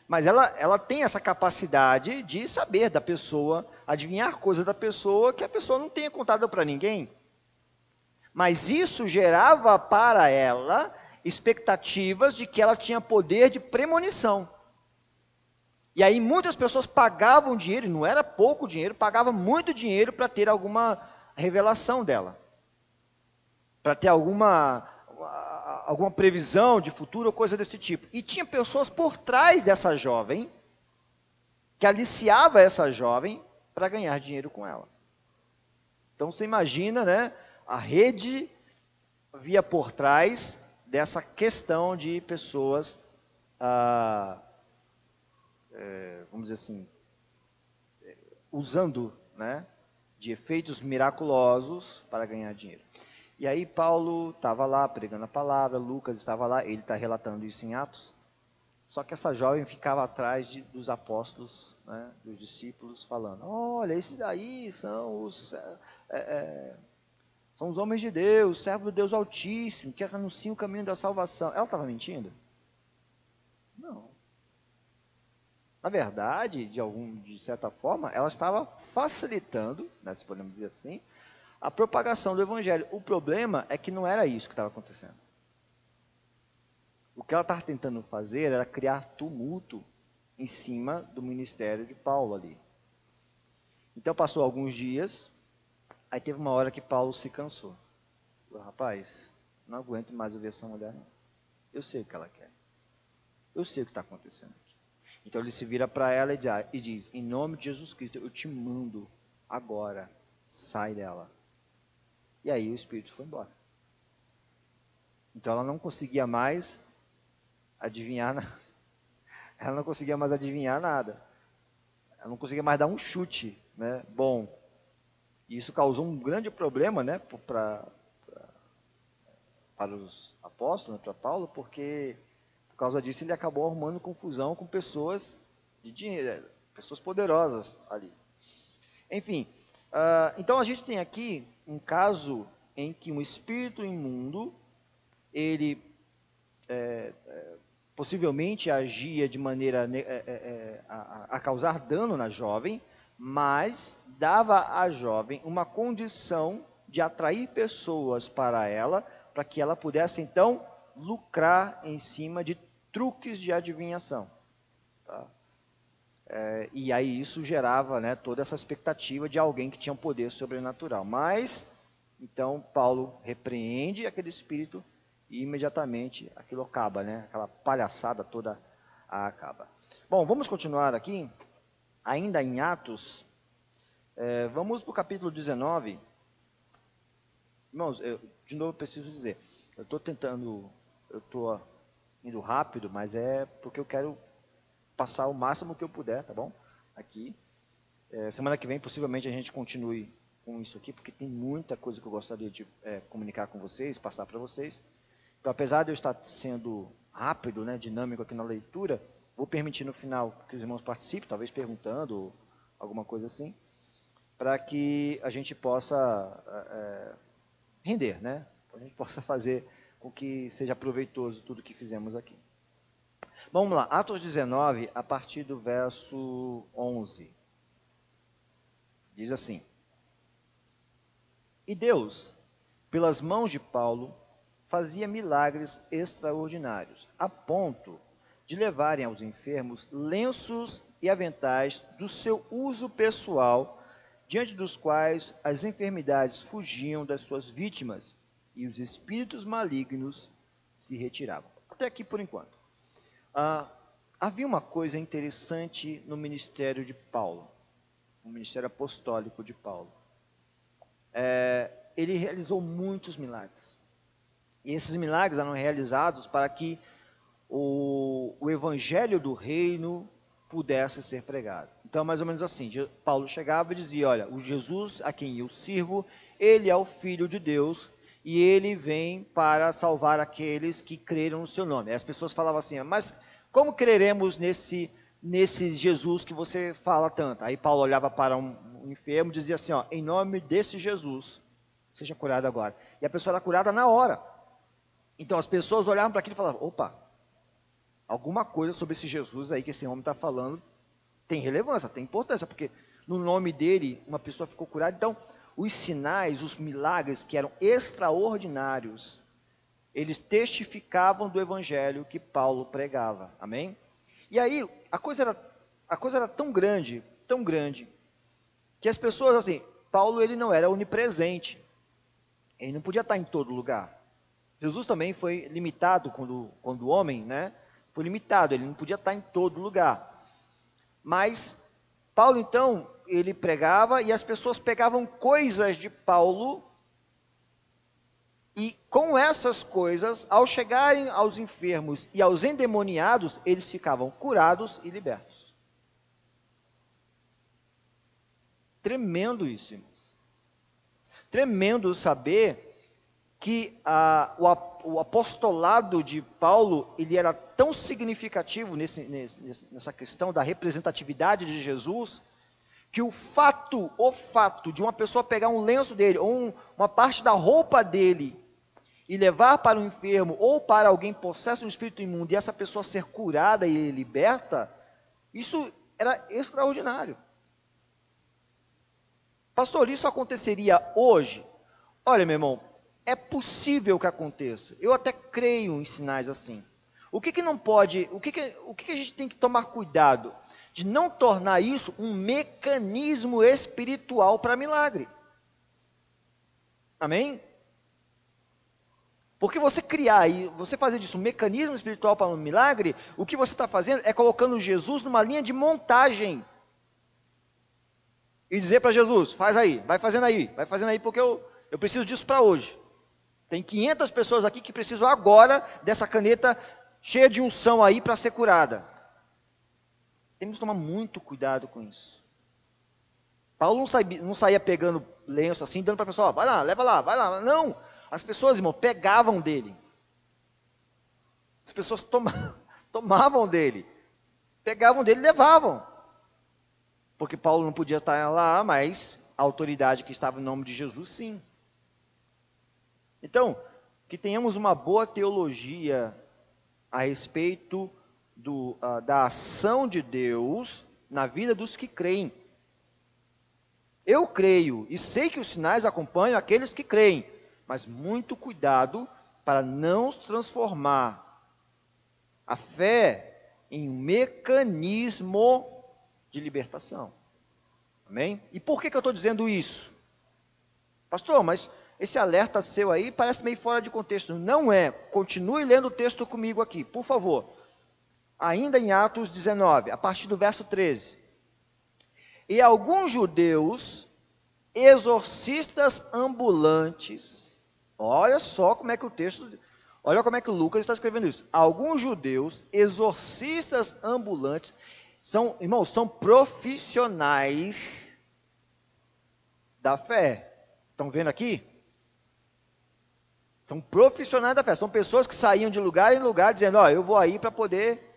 mas ela tem essa capacidade de saber da pessoa, adivinhar coisas da pessoa que a pessoa não tenha contado para ninguém. Mas isso gerava para ela expectativas de que ela tinha poder de premonição. E aí muitas pessoas pagavam dinheiro, não era pouco dinheiro, pagavam muito dinheiro para ter alguma revelação dela. Para ter alguma previsão de futuro ou coisa desse tipo. E tinha pessoas por trás dessa jovem, que aliciava essa jovem para ganhar dinheiro com ela. Então você imagina, né, a rede via por trás dessa questão de pessoas, vamos dizer assim, usando, né, de efeitos miraculosos para ganhar dinheiro. E aí Paulo estava lá pregando a palavra, Lucas estava lá, ele está relatando isso em Atos. Só que essa jovem ficava atrás dos apóstolos, né, dos discípulos, falando: olha, esses daí são os homens de Deus, servos do Deus Altíssimo, que anunciam o caminho da salvação. Ela estava mentindo? Não. Na verdade, de certa forma, ela estava facilitando, né, se podemos dizer assim, a propagação do evangelho. O problema é que não era isso que estava acontecendo. O que ela estava tentando fazer era criar tumulto em cima do ministério de Paulo ali. Então passou alguns dias, aí teve uma hora que Paulo se cansou. Falou: rapaz, não aguento mais ouvir essa mulher, não. Eu sei o que ela quer. Eu sei o que está acontecendo aqui. Então ele se vira para ela e diz: em nome de Jesus Cristo, eu te mando agora, sai dela. E aí o espírito foi embora. Então ela não conseguia mais adivinhar nada. Ela não conseguia mais adivinhar nada. Ela não conseguia mais dar um chute, né? Bom, isso causou um grande problema, né, para os apóstolos, né, para Paulo, porque por causa disso ele acabou arrumando confusão com pessoas de dinheiro, pessoas poderosas ali. Enfim, então a gente tem aqui um caso em que um espírito imundo, ele possivelmente agia de maneira a causar dano na jovem, mas dava à jovem uma condição de atrair pessoas para ela, para que ela pudesse então lucrar em cima de truques de adivinhação. Tá? E aí isso gerava, né, toda essa expectativa de alguém que tinha um poder sobrenatural. Mas, então, Paulo repreende aquele espírito e imediatamente aquilo acaba, né? Aquela palhaçada toda acaba. Bom, vamos continuar aqui, ainda em Atos. Vamos para o capítulo 19. Irmãos, de novo preciso dizer, eu estou indo rápido, mas é porque eu quero passar o máximo que eu puder, tá bom? Aqui. Semana que vem, possivelmente, a gente continue com isso aqui, porque tem muita coisa que eu gostaria de comunicar com vocês, passar para vocês. Então, apesar de eu estar sendo rápido, né, dinâmico aqui na leitura, vou permitir no final que os irmãos participem, talvez perguntando, alguma coisa assim, para que a gente possa render, né? A gente possa fazer com que seja proveitoso tudo que fizemos aqui. Vamos lá, Atos 19, a partir do verso 11. Diz assim: e Deus, pelas mãos de Paulo, fazia milagres extraordinários, a ponto de levarem aos enfermos lenços e aventais do seu uso pessoal, diante dos quais as enfermidades fugiam das suas vítimas e os espíritos malignos se retiravam. Até aqui por enquanto. Havia uma coisa interessante no ministério de Paulo, no ministério apostólico de Paulo. Ele realizou muitos milagres. E esses milagres eram realizados para que o evangelho do reino pudesse ser pregado. Então, mais ou menos assim, Paulo chegava e dizia, olha, o Jesus a quem eu sirvo, ele é o Filho de Deus, e ele vem para salvar aqueles que creram no seu nome. As pessoas falavam assim, mas como creremos nesse Jesus que você fala tanto? Aí Paulo olhava para um enfermo e dizia assim, ó, em nome desse Jesus, seja curado agora. E a pessoa era curada na hora. Então as pessoas olhavam para aquilo e falavam, opa, alguma coisa sobre esse Jesus aí que esse homem está falando tem relevância, tem importância, porque no nome dele uma pessoa ficou curada. Então, os sinais, os milagres que eram extraordinários, eles testificavam do evangelho que Paulo pregava. Amém? E aí, a coisa era tão grande, que as pessoas, assim, Paulo ele não era onipresente. Ele não podia estar em todo lugar. Jesus também foi limitado quando homem, né? Foi limitado, ele não podia estar em todo lugar. Mas Paulo, então, ele pregava e as pessoas pegavam coisas de Paulo e com essas coisas, ao chegarem aos enfermos e aos endemoniados, eles ficavam curados e libertos. Tremendo isso, irmãos. Tremendo saber que o apostolado de Paulo, ele era tão significativo nessa questão da representatividade de Jesus, que o fato de uma pessoa pegar um lenço dele, ou uma parte da roupa dele, e levar para um enfermo, ou para alguém possesso de um espírito imundo, e essa pessoa ser curada e liberta, isso era extraordinário. Pastor, isso aconteceria hoje? Olha, meu irmão, é possível que aconteça. Eu até creio em sinais assim. O que não pode, o que a gente tem que tomar cuidado? De não tornar isso um mecanismo espiritual para milagre. Amém? Porque você criar e você fazer disso um mecanismo espiritual para um milagre, o que você está fazendo é colocando Jesus numa linha de montagem. E dizer para Jesus, faz aí, vai fazendo aí, porque eu preciso disso para hoje. Tem 500 pessoas aqui que precisam agora dessa caneta cheia de unção aí para ser curada. Temos que tomar muito cuidado com isso. Paulo não saía pegando lenço assim, dando para a pessoa, vai lá, leva lá, vai lá. Não, as pessoas, irmão, pegavam dele. As pessoas tomavam dele. Pegavam dele e levavam. Porque Paulo não podia estar lá, mas a autoridade que estava em nome de Jesus, sim. Então, que tenhamos uma boa teologia a respeito da ação de Deus na vida dos que creem. Eu creio e sei que os sinais acompanham aqueles que creem, mas muito cuidado para não transformar a fé em um mecanismo de libertação. Amém? E por que eu estou dizendo isso? Pastor, mas esse alerta seu aí parece meio fora de contexto. Não é. Continue lendo o texto comigo aqui, por favor. Ainda em Atos 19, a partir do verso 13. E alguns judeus, exorcistas ambulantes, olha só como é que o texto, olha como é que o Lucas está escrevendo isso. Alguns judeus, exorcistas ambulantes, irmãos, são profissionais da fé. Estão vendo aqui? São profissionais da fé, são pessoas que saíam de lugar em lugar dizendo, ó, eu vou aí para poder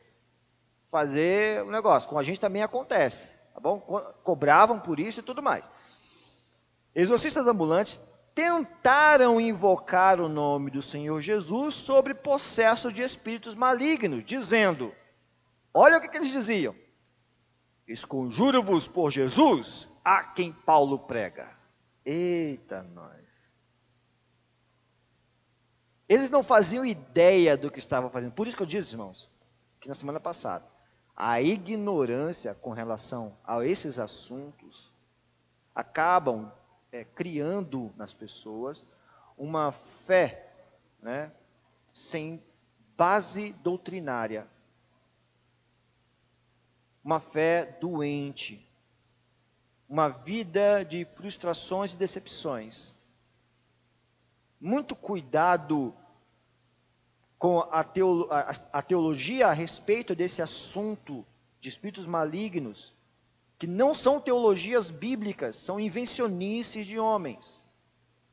fazer o negócio. Com a gente também acontece, tá bom? Cobravam por isso e tudo mais. Exorcistas ambulantes tentaram invocar o nome do Senhor Jesus sobre possesso de espíritos malignos, dizendo, olha o que eles diziam, esconjuro-vos por Jesus, a quem Paulo prega. Eita nós. Eles não faziam ideia do que estavam fazendo. Por isso que eu disse, irmãos, que na semana passada, a ignorância com relação a esses assuntos acabam criando nas pessoas uma fé, né, sem base doutrinária. Uma fé doente. Uma vida de frustrações e decepções. Muito cuidado com a teologia a respeito desse assunto de espíritos malignos, que não são teologias bíblicas, são invencionices de homens,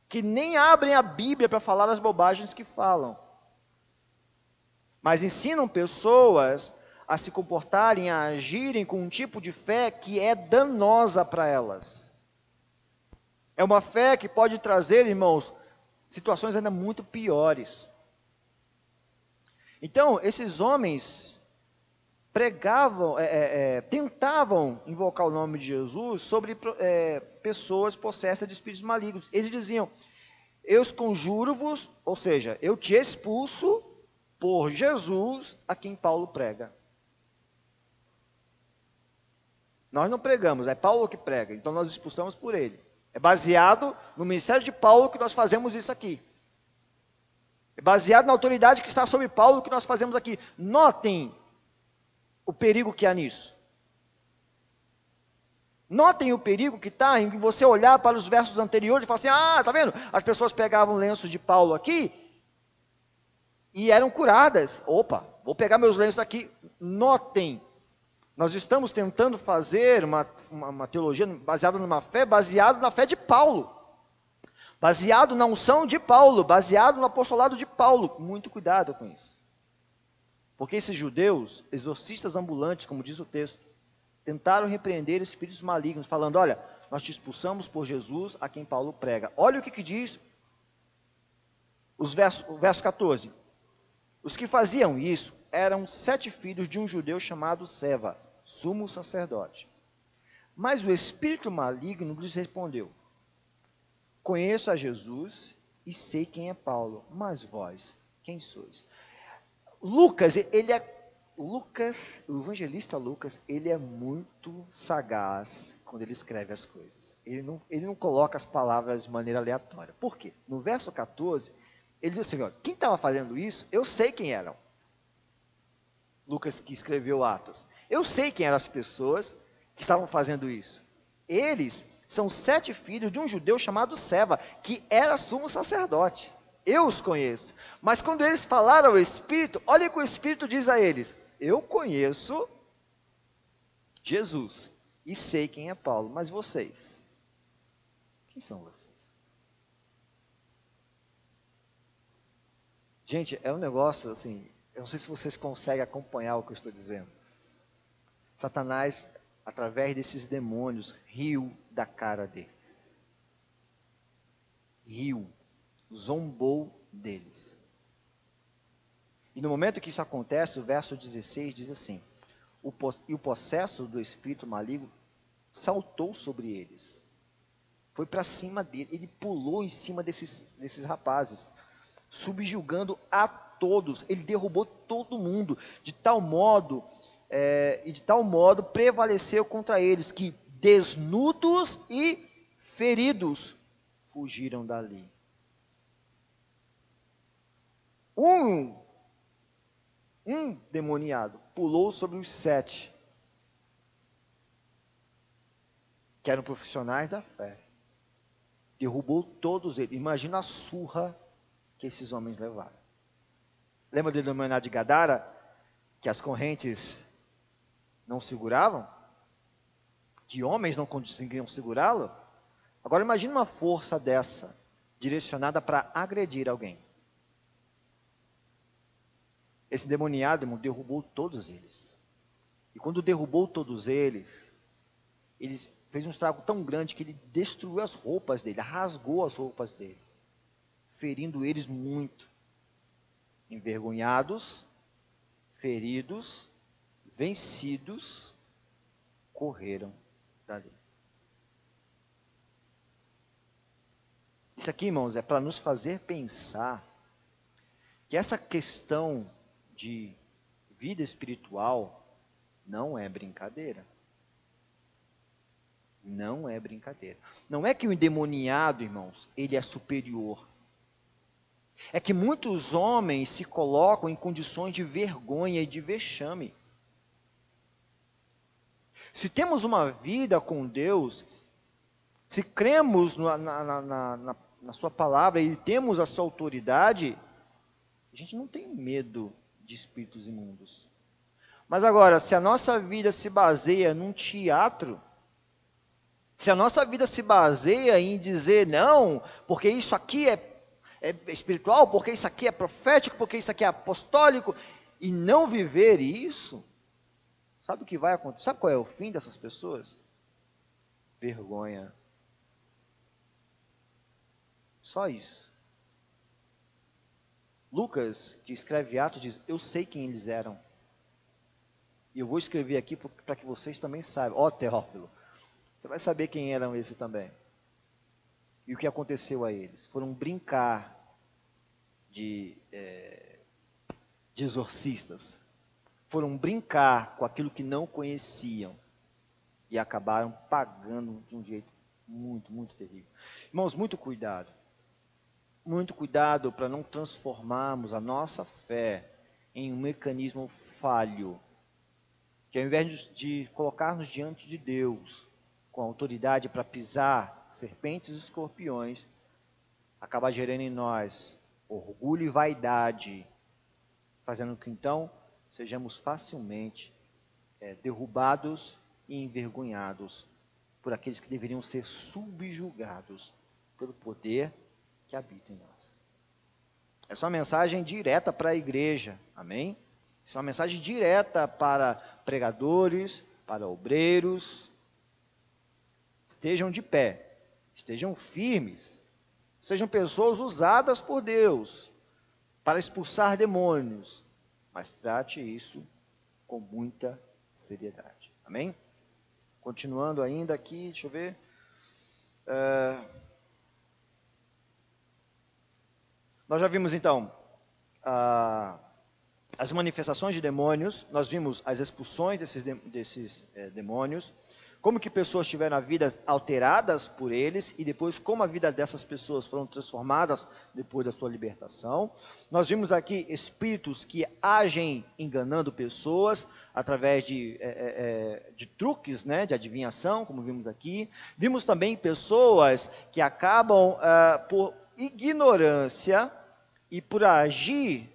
que nem abrem a Bíblia para falar as bobagens que falam, mas ensinam pessoas a se comportarem, a agirem com um tipo de fé que é danosa para elas. É uma fé que pode trazer, irmãos, situações ainda muito piores. Então, esses homens pregavam, tentavam invocar o nome de Jesus sobre pessoas possessas de espíritos malignos. Eles diziam: eu conjuro-vos, ou seja, eu te expulso por Jesus a quem Paulo prega. Nós não pregamos, é Paulo que prega, então nós expulsamos por ele. É baseado no ministério de Paulo que nós fazemos isso aqui. É baseado na autoridade que está sobre Paulo que nós fazemos aqui. Notem o perigo que há nisso. Notem o perigo que está em você olhar para os versos anteriores e falar assim: tá vendo? As pessoas pegavam lenços de Paulo aqui e eram curadas. Opa, vou pegar meus lenços aqui. Notem, nós estamos tentando fazer uma teologia baseada numa fé, baseado na fé de Paulo. Baseado na unção de Paulo, baseado no apostolado de Paulo. Muito cuidado com isso. Porque esses judeus, exorcistas ambulantes, como diz o texto, tentaram repreender espíritos malignos, falando: olha, nós te expulsamos por Jesus a quem Paulo prega. Olha o que diz o verso 14. Os que faziam isso eram 7 filhos de um judeu chamado Seva, sumo sacerdote. Mas o espírito maligno lhes respondeu: conheço a Jesus e sei quem é Paulo, mas vós, quem sois? Lucas, o evangelista Lucas, ele é muito sagaz quando ele escreve as coisas. Ele não coloca as palavras de maneira aleatória. Por quê? No verso 14, ele diz assim: olha, quem estava fazendo isso, eu sei quem eram. Lucas, que escreveu Atos. Eu sei quem eram as pessoas que estavam fazendo isso. Eles são 7 filhos de um judeu chamado Seva, que era sumo sacerdote. Eu os conheço. Mas quando eles falaram ao Espírito, olha o que o Espírito diz a eles: eu conheço Jesus e sei quem é Paulo, mas vocês, quem são vocês? Gente, é um negócio assim, eu não sei se vocês conseguem acompanhar o que eu estou dizendo. Satanás, através desses demônios, riu da cara deles. Riu. Zombou deles. E no momento que isso acontece, o verso 16 diz assim: e o possesso do espírito maligno saltou sobre eles. Foi para cima dele, ele pulou em cima desses rapazes, subjugando a todos. Ele derrubou todo mundo, de tal modo prevaleceu contra eles, que desnudos e feridos fugiram dali. Um demoniado pulou sobre os 7, que eram profissionais da fé. Derrubou todos eles. Imagina a surra que esses homens levaram. Lembra do demoniado de Gadara? Que as correntes não seguravam? Que homens não conseguiam segurá-lo? Agora imagine uma força dessa, direcionada para agredir alguém. Esse demoniado, irmão, derrubou todos eles. E quando derrubou todos eles, ele fez um estrago tão grande que ele destruiu as roupas dele, rasgou as roupas deles, ferindo eles muito. Envergonhados, feridos, vencidos, correram dali. Isso aqui, irmãos, é para nos fazer pensar que essa questão de vida espiritual não é brincadeira. Não é brincadeira. Não é que o endemoniado, irmãos, ele é superior. É que muitos homens se colocam em condições de vergonha e de vexame. Se temos uma vida com Deus, se cremos na sua palavra e temos a sua autoridade, A gente não tem medo de espíritos imundos. Mas agora, se a nossa vida se baseia num teatro, se a nossa vida se baseia em dizer não, porque isso aqui é espiritual, porque isso aqui é profético, porque isso aqui é apostólico, e não viver isso, sabe o que vai acontecer? Sabe qual é o fim dessas pessoas? Vergonha. Só isso. Lucas, que escreve Atos, diz: eu sei quem eles eram. E eu vou escrever aqui para que vocês também saibam. Ó, Teófilo, você vai saber quem eram esses também. E o que aconteceu a eles? Foram brincar de exorcistas. Foram brincar com aquilo que não conheciam. E acabaram pagando de um jeito muito, muito terrível. Irmãos, muito cuidado. Muito cuidado para não transformarmos a nossa fé em um mecanismo falho. Que ao invés de colocar-nos diante de Deus com autoridade para pisar serpentes e escorpiões, acaba gerando em nós orgulho e vaidade, fazendo com que então sejamos facilmente derrubados e envergonhados por aqueles que deveriam ser subjugados pelo poder que habita em nós. Essa é uma mensagem direta para a igreja, amém? Isso é uma mensagem direta para pregadores, para obreiros. Estejam de pé, estejam firmes, sejam pessoas usadas por Deus para expulsar demônios, mas trate isso com muita seriedade. Amém? Continuando ainda aqui, deixa eu ver. Nós já vimos então as manifestações de demônios, nós vimos as expulsões desses demônios, como que pessoas tiveram a vida alteradas por eles e depois como a vida dessas pessoas foram transformadas depois da sua libertação. Nós vimos aqui espíritos que agem enganando pessoas através de truques, né, de adivinhação, como vimos aqui. Vimos também pessoas que acabam por ignorância e por agir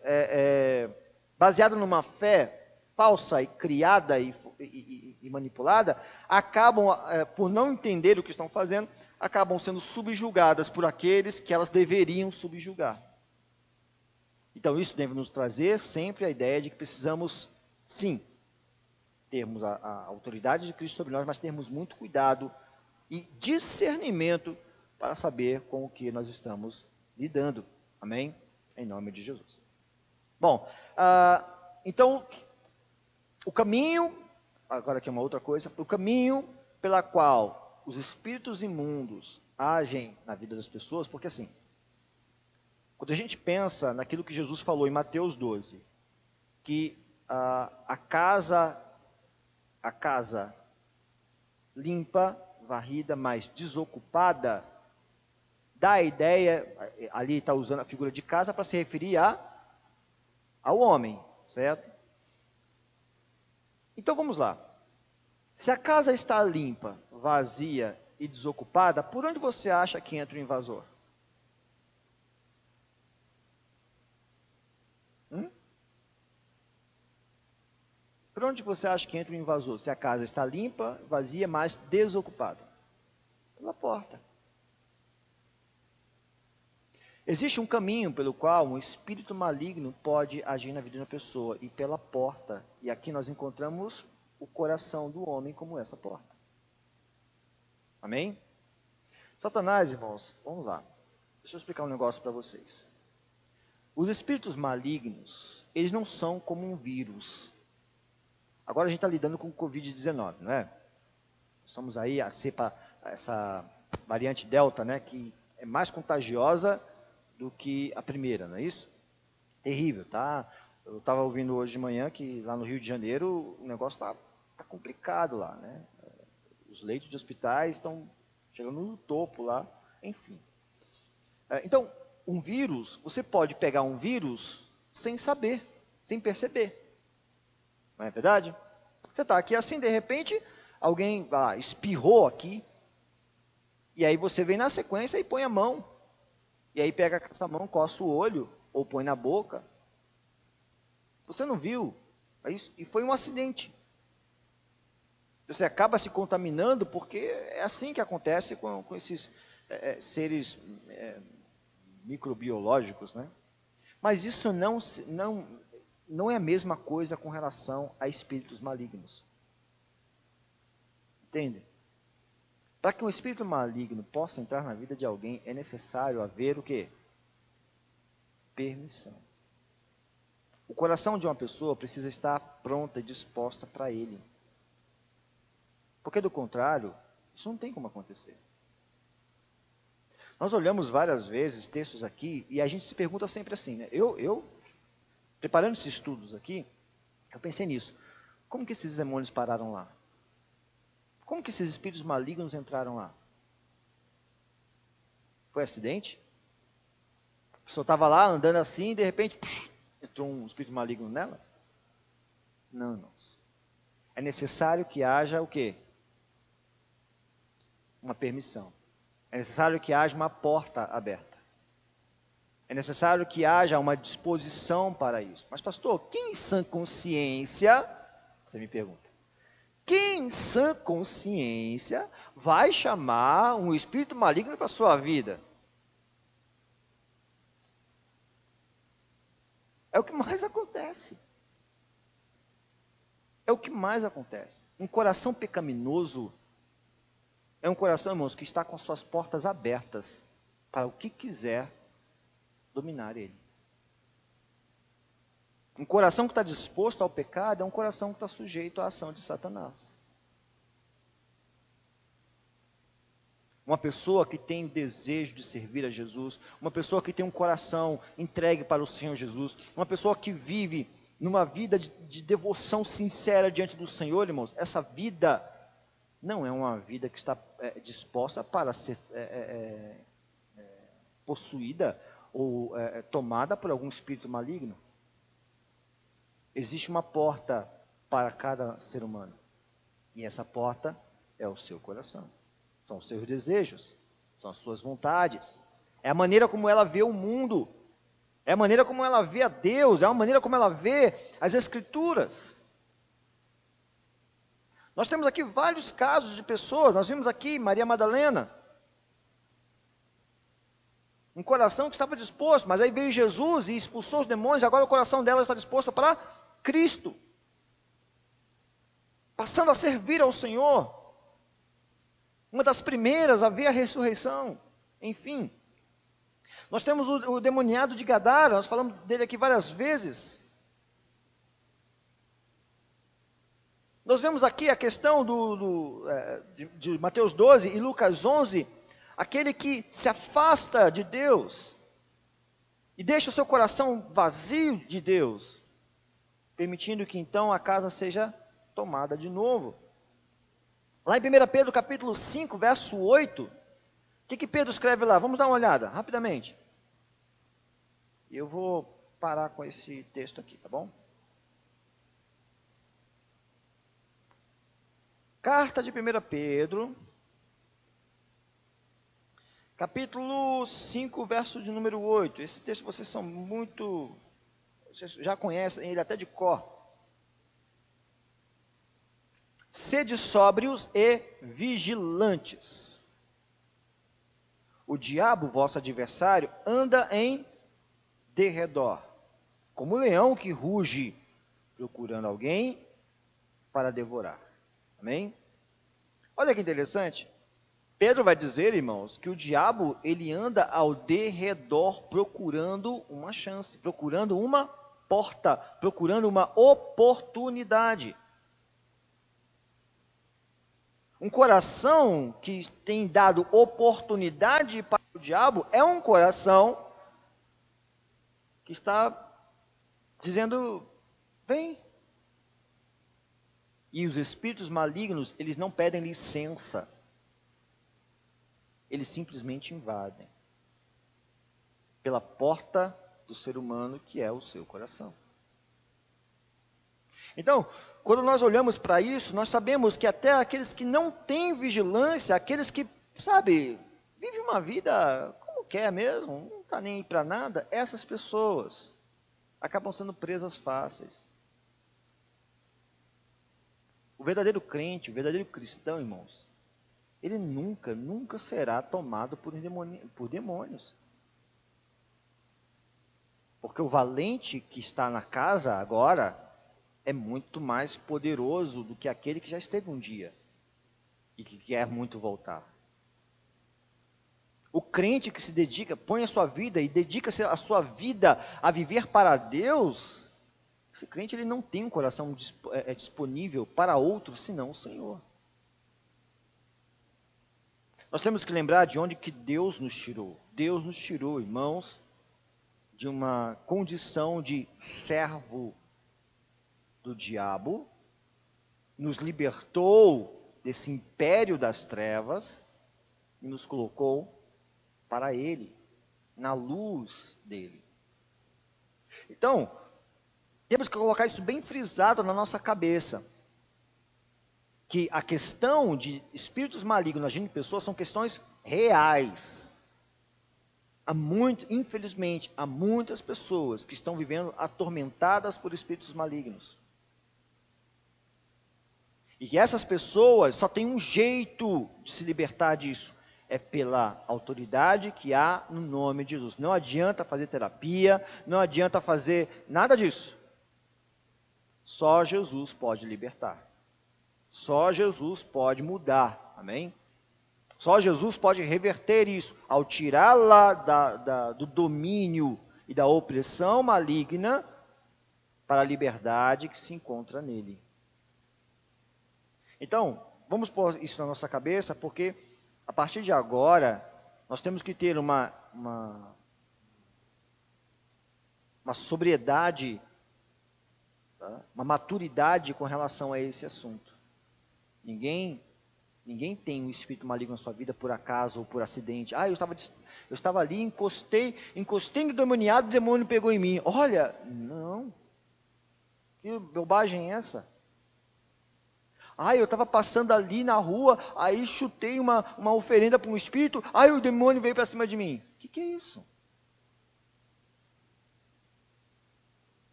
baseado numa fé falsa e criada e manipulada, acabam, por não entender o que estão fazendo, acabam sendo subjugadas por aqueles que elas deveriam subjugar. Então isso deve nos trazer sempre a ideia de que precisamos, sim, termos a autoridade de Cristo sobre nós, mas termos muito cuidado e discernimento para saber com o que nós estamos lidando. Amém? Em nome de Jesus. Bom, então, o caminho, agora aqui é uma outra coisa, o caminho pela qual os espíritos imundos agem na vida das pessoas, porque assim, quando a gente pensa naquilo que Jesus falou em Mateus 12, que a casa limpa, varrida, mas desocupada, dá a ideia, ali está usando a figura de casa para se referir ao homem, certo? Então vamos lá. Se a casa está limpa, vazia e desocupada, por onde você acha que entra o invasor? Por onde você acha que entra o invasor? Se a casa está limpa, vazia, mas desocupada? Pela porta. Existe um caminho pelo qual um espírito maligno pode agir na vida de uma pessoa, e pela porta. E aqui nós encontramos o coração do homem como essa porta. Amém? Satanás, irmãos, vamos lá. Deixa eu explicar um negócio para vocês. Os espíritos malignos, eles não são como um vírus. Agora a gente está lidando com o Covid-19, não é? Estamos aí a cepa, essa variante Delta, né, que é mais contagiosa do que a primeira, não é isso? Terrível, tá? Eu estava ouvindo hoje de manhã que lá no Rio de Janeiro o negócio está complicado lá, né? Os leitos de hospitais estão chegando no topo lá, enfim. Então, um vírus, você pode pegar um vírus sem saber, sem perceber. Não é verdade? Você está aqui assim, de repente, alguém espirrou aqui, e aí você vem na sequência e põe a mão. E aí pega essa mão, coça o olho, ou põe na boca, Você não viu. E foi um acidente. Você acaba se contaminando porque é assim que acontece com esses seres microbiológicos, né? Mas isso não é a mesma coisa com relação a espíritos malignos. Entende? Para que um espírito maligno possa entrar na vida de alguém, é necessário haver o quê? Permissão. O coração de uma pessoa precisa estar pronta e disposta para ele. Porque do contrário, isso não tem como acontecer. Nós olhamos várias vezes textos aqui e a gente se pergunta sempre assim, né? Eu preparando esses estudos aqui, eu pensei nisso. Como que esses demônios pararam lá? Como que esses espíritos malignos entraram lá? Foi acidente? A pessoa estava lá andando assim e de repente entrou um espírito maligno nela? Não, irmãos. É necessário que haja o quê? Uma permissão. É necessário que haja uma porta aberta. É necessário que haja uma disposição para isso. Mas pastor, quem em sã consciência, você me pergunta, quem em sã consciência vai chamar um espírito maligno para a sua vida? É o que mais acontece. É o que mais acontece. Um coração pecaminoso é um coração, irmãos, que está com suas portas abertas para o que quiser dominar ele. Um coração que está disposto ao pecado é um coração que está sujeito à ação de Satanás. Uma pessoa que tem o desejo de servir a Jesus, uma pessoa que tem um coração entregue para o Senhor Jesus, uma pessoa que vive numa vida de devoção sincera diante do Senhor, irmãos, essa vida não é uma vida que está disposta para ser possuída ou tomada por algum espírito maligno. Existe uma porta para cada ser humano. E essa porta é o seu coração. São os seus desejos. São as suas vontades. É a maneira como ela vê o mundo. É a maneira como ela vê a Deus. É a maneira como ela vê as Escrituras. Nós temos aqui vários casos de pessoas. Nós vimos aqui Maria Madalena. Um coração que estava disposto, mas aí veio Jesus e expulsou os demônios, e agora o coração dela está disposto para Cristo. Passando a servir ao Senhor. Uma das primeiras a ver a ressurreição. Enfim. Nós temos o demoniado de Gadara, nós falamos dele aqui várias vezes. Nós vemos aqui a questão de Mateus 12 e Lucas 11, aquele que se afasta de Deus e deixa o seu coração vazio de Deus, permitindo que então a casa seja tomada de novo. Lá em 1 Pedro capítulo 5, verso 8, o que Pedro escreve lá? Vamos dar uma olhada, rapidamente. E eu vou parar com esse texto aqui, tá bom? Carta de 1 Pedro, capítulo 5, verso de número 8. Esse texto vocês já conhecem ele até de cor. Sede sóbrios e vigilantes. O diabo, vosso adversário, anda em derredor, como um leão que ruge, procurando alguém para devorar. Amém? Olha que interessante. Pedro vai dizer, irmãos, que o diabo, ele anda ao derredor procurando uma chance, procurando uma porta, procurando uma oportunidade. Um coração que tem dado oportunidade para o diabo é um coração que está dizendo, vem. E os espíritos malignos, eles não pedem licença. Eles simplesmente invadem pela porta do ser humano, que é o seu coração. Então, quando nós olhamos para isso, nós sabemos que até aqueles que não têm vigilância, aqueles que, vivem uma vida como quer mesmo, não está nem aí para nada, essas pessoas acabam sendo presas fáceis. O verdadeiro crente, o verdadeiro cristão, irmãos, ele nunca será tomado por demônios. Porque o valente que está na casa agora é muito mais poderoso do que aquele que já esteve um dia e que quer muito voltar. O crente que se dedica, põe a sua vida e dedica a sua vida a viver para Deus, esse crente ele não tem um coração disponível para outro senão o Senhor. Nós temos que lembrar de onde que Deus nos tirou. Deus nos tirou, irmãos, de uma condição de servo do diabo, nos libertou desse império das trevas e nos colocou para Ele, na luz dele. Então, temos que colocar isso bem frisado na nossa cabeça, que a questão de espíritos malignos agindo em pessoas são questões reais. Infelizmente, há muitas pessoas que estão vivendo atormentadas por espíritos malignos. E que essas pessoas só têm um jeito de se libertar disso. É pela autoridade que há no nome de Jesus. Não adianta fazer terapia, não adianta fazer nada disso. Só Jesus pode libertar. Só Jesus pode mudar. Amém? Só Jesus pode reverter isso, ao tirá-la do domínio e da opressão maligna para a liberdade que se encontra nele. Então, vamos pôr isso na nossa cabeça, porque a partir de agora, nós temos que ter uma sobriedade, tá? Uma maturidade com relação a esse assunto. Ninguém tem um espírito maligno na sua vida por acaso ou por acidente. Eu estava ali, encostei no demoniado, o demônio pegou em mim. Olha, não. Que bobagem é essa? Eu estava passando ali na rua, aí chutei uma oferenda para um espírito, o demônio veio para cima de mim. O que é isso?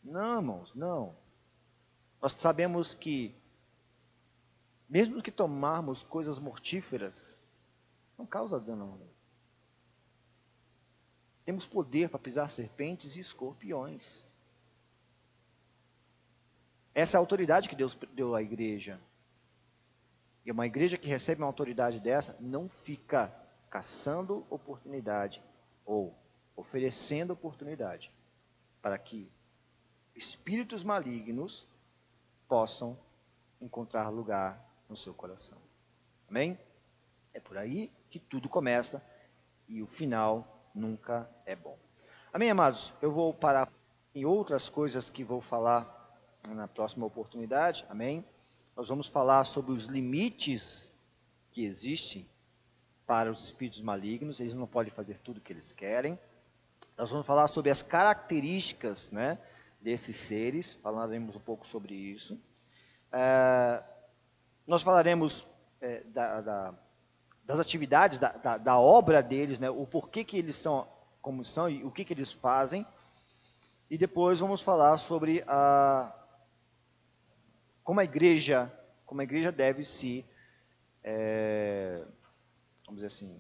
Não, irmãos, não. Nós sabemos que, mesmo que tomarmos coisas mortíferas, não causa dano. Temos poder para pisar serpentes e escorpiões. Essa é a autoridade que Deus deu à igreja. E uma igreja que recebe uma autoridade dessa, não fica caçando oportunidade ou oferecendo oportunidade para que espíritos malignos possam encontrar lugar no seu coração. Amém? É por aí que tudo começa e o final nunca é bom. Amém, amados? Eu vou parar em outras coisas que vou falar na próxima oportunidade. Amém? Nós vamos falar sobre os limites que existem para os espíritos malignos. Eles não podem fazer tudo o que eles querem. Nós vamos falar sobre as características, né, desses seres. Falaremos um pouco sobre isso. Nós falaremos das atividades, da obra deles, né, o porquê que eles são como são e o que eles fazem. E depois vamos falar sobre como a igreja deve se, vamos dizer assim,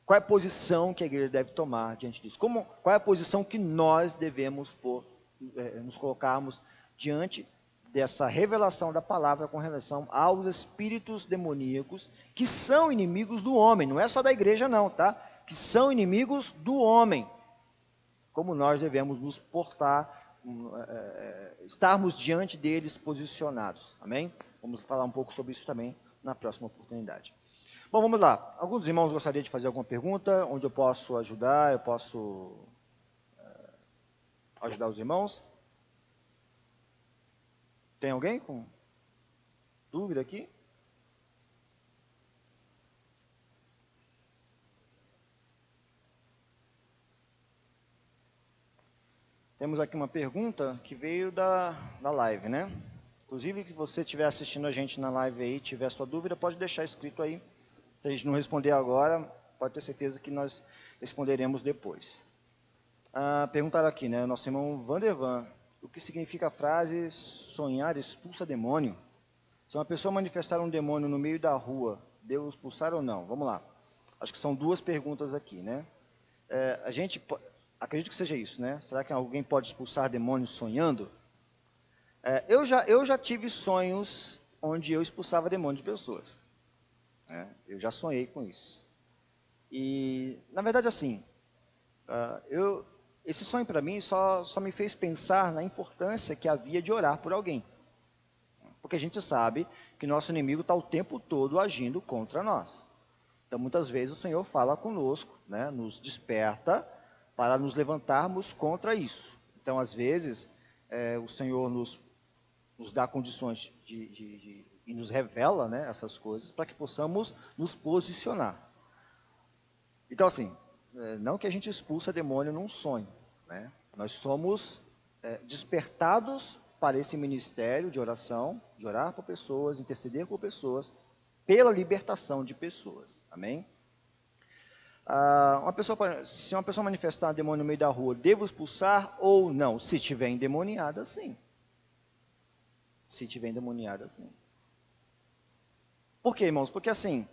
qual é a posição que a igreja deve tomar diante disso? Qual é a posição que nós devemos nos colocarmos diante dessa revelação da palavra com relação aos espíritos demoníacos que são inimigos do homem, não é só da igreja não, tá? Que são inimigos do homem. Como nós devemos nos portar, estarmos diante deles posicionados. Amém? Vamos falar um pouco sobre isso também na próxima oportunidade. Bom, vamos lá. Alguns irmãos gostariam de fazer alguma pergunta, onde eu posso ajudar, eu posso ajudar os irmãos? Tem alguém com dúvida aqui? Temos aqui uma pergunta que veio da live, né? Inclusive, se você estiver assistindo a gente na live aí, tiver sua dúvida, pode deixar escrito aí. Se a gente não responder agora, pode ter certeza que nós responderemos depois. Perguntaram aqui, né? Nosso irmão Vandervan. O que significa a frase sonhar expulsa demônio? Se uma pessoa manifestar um demônio no meio da rua, devo expulsar ou não? Vamos lá. Acho que são duas perguntas aqui, né? Acredito que seja isso, né? Será que alguém pode expulsar demônios sonhando? Eu já tive sonhos onde eu expulsava demônios de pessoas. Né? Eu já sonhei com isso. E, na verdade, assim, esse sonho para mim só me fez pensar na importância que havia de orar por alguém. Porque a gente sabe que nosso inimigo está o tempo todo agindo contra nós. Então, muitas vezes o Senhor fala conosco, né, nos desperta para nos levantarmos contra isso. Então, às vezes, o Senhor nos dá condições e nos revela, né, essas coisas para que possamos nos posicionar. Então, assim, não que a gente expulsa demônio num sonho, né? Nós somos despertados para esse ministério de oração, de orar por pessoas, interceder por pessoas, pela libertação de pessoas. Amém? Se uma pessoa manifestar um demônio no meio da rua, devo expulsar ou não? Se estiver endemoniada, sim. Se estiver endemoniada, sim. Por quê, irmãos? Porque assim,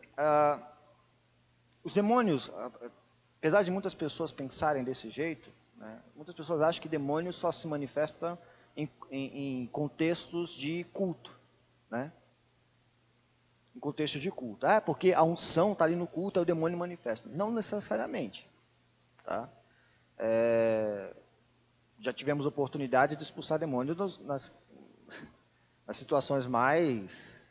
os demônios, apesar de muitas pessoas pensarem desse jeito, né, muitas pessoas acham que demônios só se manifestam em contextos de culto, né? Em contexto de culto. Porque a unção está ali no culto, aí o demônio manifesta. Não necessariamente. Tá? Já tivemos oportunidade de expulsar demônios nas situações mais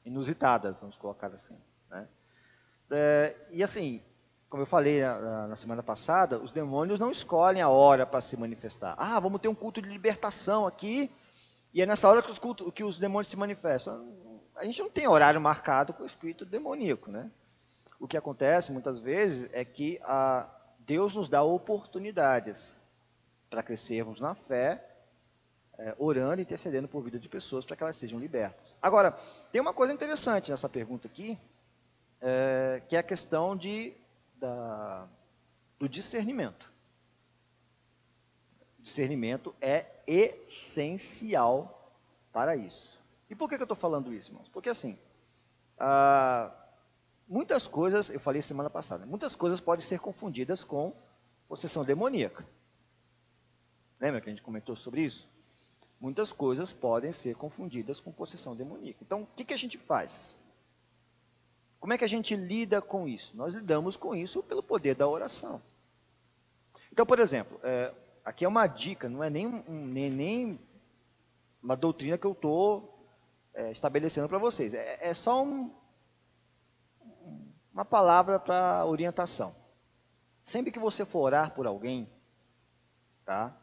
inusitadas, vamos colocar assim. Né? E assim, como eu falei na semana passada, os demônios não escolhem a hora para se manifestar. Vamos ter um culto de libertação aqui, e é nessa hora que os demônios se manifestam. A gente não tem horário marcado com o espírito demoníaco, né? O que acontece muitas vezes é que Deus nos dá oportunidades para crescermos na fé, orando e intercedendo por vida de pessoas para que elas sejam libertas. Agora, tem uma coisa interessante nessa pergunta aqui, que é a questão do discernimento. O discernimento é essencial para isso. E por que eu estou falando isso, irmãos? Porque assim, muitas coisas, eu falei semana passada, muitas coisas podem ser confundidas com possessão demoníaca. Lembra que a gente comentou sobre isso? Muitas coisas podem ser confundidas com possessão demoníaca. Então, o que a gente faz? Como é que a gente lida com isso? Nós lidamos com isso pelo poder da oração. Então, por exemplo, aqui é uma dica, não é nem uma doutrina que eu estou estabelecendo para vocês. É só uma palavra para orientação. Sempre que você for orar por alguém, tá?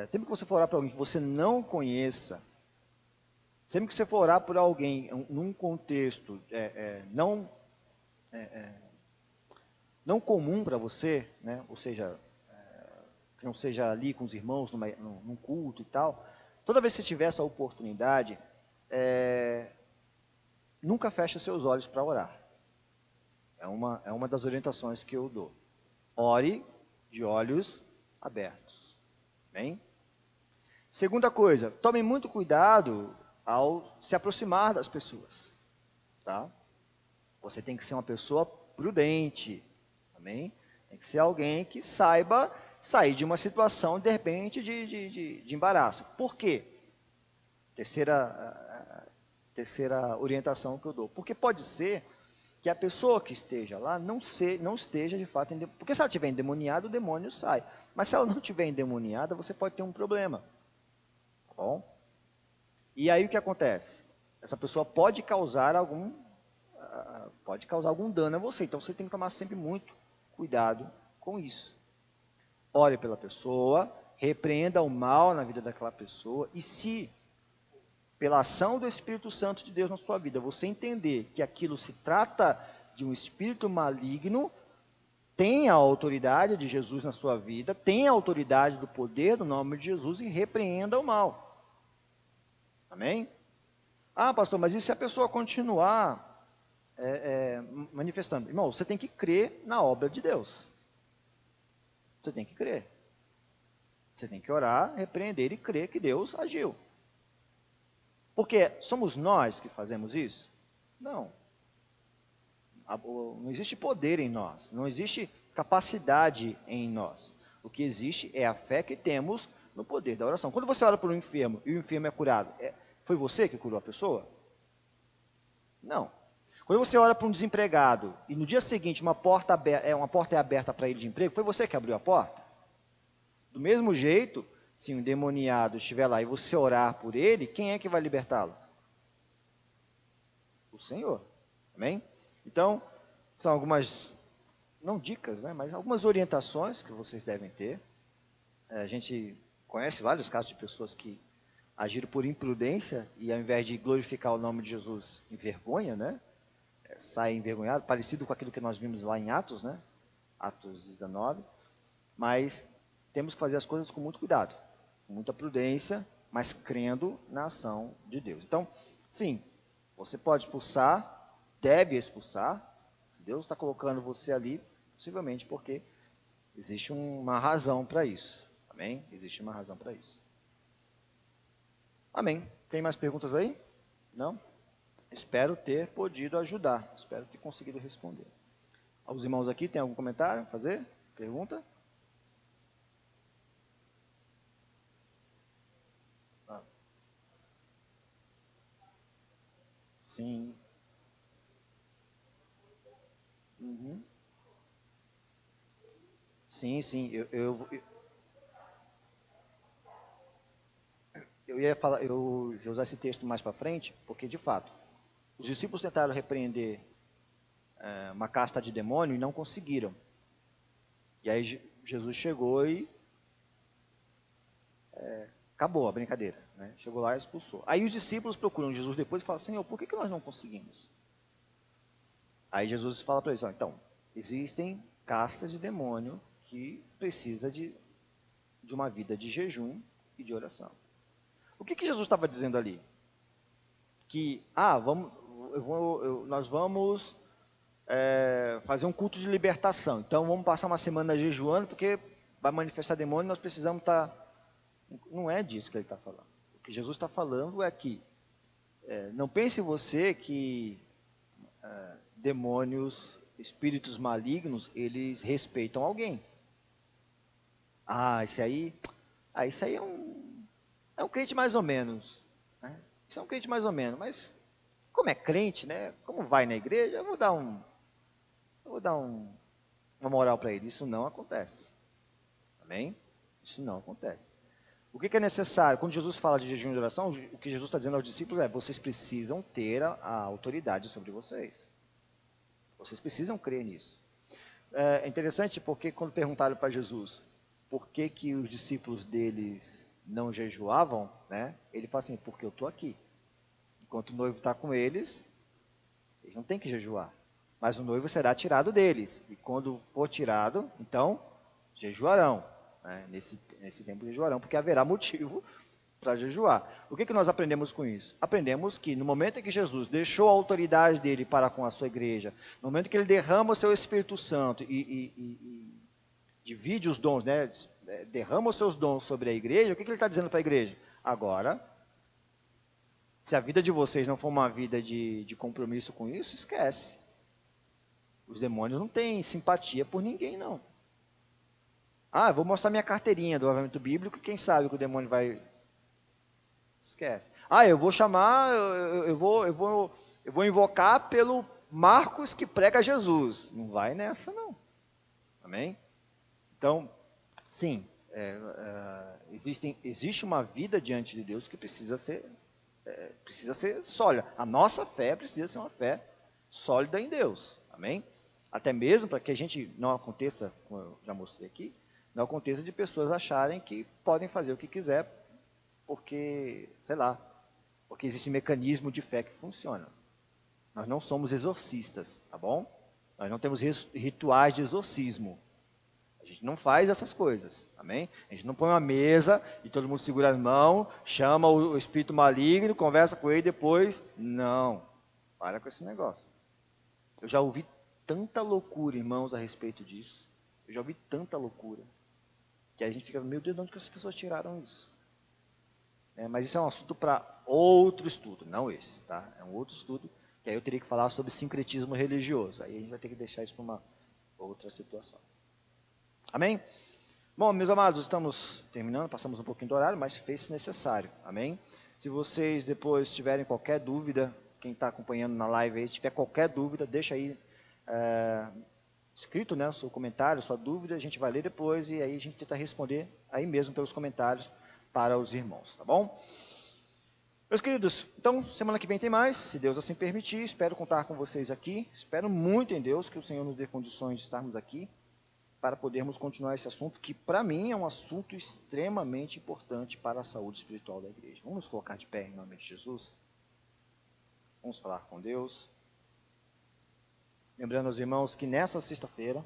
Sempre que você for orar por alguém que você não conheça, sempre que você for orar por alguém num contexto não comum para você, né? Ou seja, que não seja ali com os irmãos num culto e tal, toda vez que você tiver essa oportunidade, nunca feche seus olhos para orar. É uma das orientações que eu dou. Ore de olhos abertos. Bem? Segunda coisa, tome muito cuidado ao se aproximar das pessoas. Tá? Você tem que ser uma pessoa prudente. Amém? Tem que ser alguém que saiba sair de uma situação, de repente, de embaraço. Por quê? Terceira orientação que eu dou. Porque pode ser que a pessoa que esteja lá não esteja de fato endemoniada. Porque se ela estiver endemoniada, o demônio sai. Mas se ela não estiver endemoniada, você pode ter um problema. Tá bom? E aí o que acontece? Essa pessoa pode causar algum dano a você. Então você tem que tomar sempre muito cuidado com isso. Ore pela pessoa, repreenda o mal na vida daquela pessoa, e se pela ação do Espírito Santo de Deus na sua vida, você entender que aquilo se trata de um espírito maligno, tenha a autoridade de Jesus na sua vida, tenha a autoridade do poder do nome de Jesus e repreenda o mal. Amém? Pastor, mas e se a pessoa continuar manifestando? Irmão, você tem que crer na obra de Deus. Você tem que crer. Você tem que orar, repreender e crer que Deus agiu. Porque somos nós que fazemos isso? Não. Não existe poder em nós, não existe capacidade em nós. O que existe é a fé que temos no poder da oração. Quando você ora por um enfermo e o enfermo é curado, foi você que curou a pessoa? Não. Quando você ora para um desempregado e no dia seguinte uma porta é aberta para ele de emprego, foi você que abriu a porta? Do mesmo jeito, se um endemoniado estiver lá e você orar por ele, quem é que vai libertá-lo? O Senhor. Amém? Então, são algumas, não dicas, né, mas algumas orientações que vocês devem ter. A gente conhece vários casos de pessoas que agiram por imprudência e ao invés de glorificar o nome de Jesus, envergonha, né? Sai envergonhado, parecido com aquilo que nós vimos lá em Atos, né? Atos 19. Mas temos que fazer as coisas com muito cuidado, com muita prudência, mas crendo na ação de Deus. Então, sim, você pode expulsar, deve expulsar. Se Deus está colocando você ali, possivelmente porque existe uma razão para isso. Amém? Existe uma razão para isso. Amém. Tem mais perguntas aí? Não? Espero ter podido ajudar. Espero ter conseguido responder. Os irmãos aqui, tem algum comentário a fazer? Pergunta? Sim. Uhum. Sim, sim. Eu ia falar, eu ia usar esse texto mais para frente, porque de fato, os discípulos tentaram repreender uma casta de demônio e não conseguiram. E aí Jesus chegou e acabou a brincadeira, né? Chegou lá e expulsou. Aí os discípulos procuram Jesus depois e falam: Senhor, por que nós não conseguimos? Aí Jesus fala para eles: então, existem castas de demônio que precisa de uma vida de jejum e de oração. O que Jesus estava dizendo ali? Que, nós vamos fazer um culto de libertação. Então vamos passar uma semana jejuando, porque vai manifestar demônio, nós precisamos estar... Não é disso que ele está falando. O que Jesus está falando é que, não pense você que demônios, espíritos malignos, eles respeitam alguém. Isso aí é um crente mais ou menos. Né? Isso é um crente mais ou menos, mas como é crente, né? Como vai na igreja, eu vou dar uma moral para ele. Isso não acontece. Amém? Isso não acontece. O que é necessário? Quando Jesus fala de jejum e oração, o que Jesus está dizendo aos discípulos é: vocês precisam ter a autoridade sobre vocês. Vocês precisam crer nisso. É interessante porque quando perguntaram para Jesus por que os discípulos deles não jejuavam, né? Ele fala assim: porque eu estou aqui. Enquanto o noivo está com eles não têm que jejuar. Mas o noivo será tirado deles. E quando for tirado, então, jejuarão. Né? Nesse tempo jejuarão, porque haverá motivo para jejuar. O que nós aprendemos com isso? Aprendemos que no momento em que Jesus deixou a autoridade dele para com a sua igreja, no momento que ele derrama o seu Espírito Santo e divide os dons, né? Derrama os seus dons sobre a igreja, o que ele está dizendo para a igreja? Agora, se a vida de vocês não for uma vida de compromisso com isso, esquece. Os demônios não têm simpatia por ninguém, não. Eu vou mostrar minha carteirinha do avivamento bíblico, quem sabe que o demônio vai... Esquece. Eu vou chamar, eu vou invocar pelo Marcos que prega Jesus. Não vai nessa, não. Amém? Então, sim, existe uma vida diante de Deus que precisa ser sólida. A nossa fé precisa ser uma fé sólida em Deus. Amém? Até mesmo para que a gente não aconteça, como eu já mostrei aqui, não aconteça de pessoas acharem que podem fazer o que quiser, porque, sei lá, porque existe um mecanismo de fé que funciona. Nós não somos exorcistas, tá bom? Nós não temos rituais de exorcismo. A gente não faz essas coisas, amém? A gente não põe uma mesa e todo mundo segura as mãos, chama o espírito maligno, conversa com ele depois. Não, para com esse negócio. Eu já ouvi tanta loucura, irmãos, a respeito disso. Eu já ouvi tanta loucura. Que a gente fica, meu Deus, de onde que as pessoas tiraram isso? Mas isso é um assunto para outro estudo, não esse, tá? É um outro estudo, que aí eu teria que falar sobre sincretismo religioso. Aí a gente vai ter que deixar isso para uma outra situação. Amém? Bom, meus amados, estamos terminando, passamos um pouquinho do horário, mas fez-se necessário. Amém? Se vocês depois tiverem qualquer dúvida, quem está acompanhando na live aí, se tiver qualquer dúvida, deixa aí escrito, né, o seu comentário, sua dúvida, a gente vai ler depois e aí a gente tenta responder aí mesmo pelos comentários para os irmãos, tá bom? Meus queridos, então, semana que vem tem mais, se Deus assim permitir, espero contar com vocês aqui, espero muito em Deus que o Senhor nos dê condições de estarmos aqui, para podermos continuar esse assunto, que para mim é um assunto extremamente importante para a saúde espiritual da igreja. Vamos nos colocar de pé em nome de Jesus? Vamos falar com Deus. Lembrando aos irmãos que nessa sexta-feira,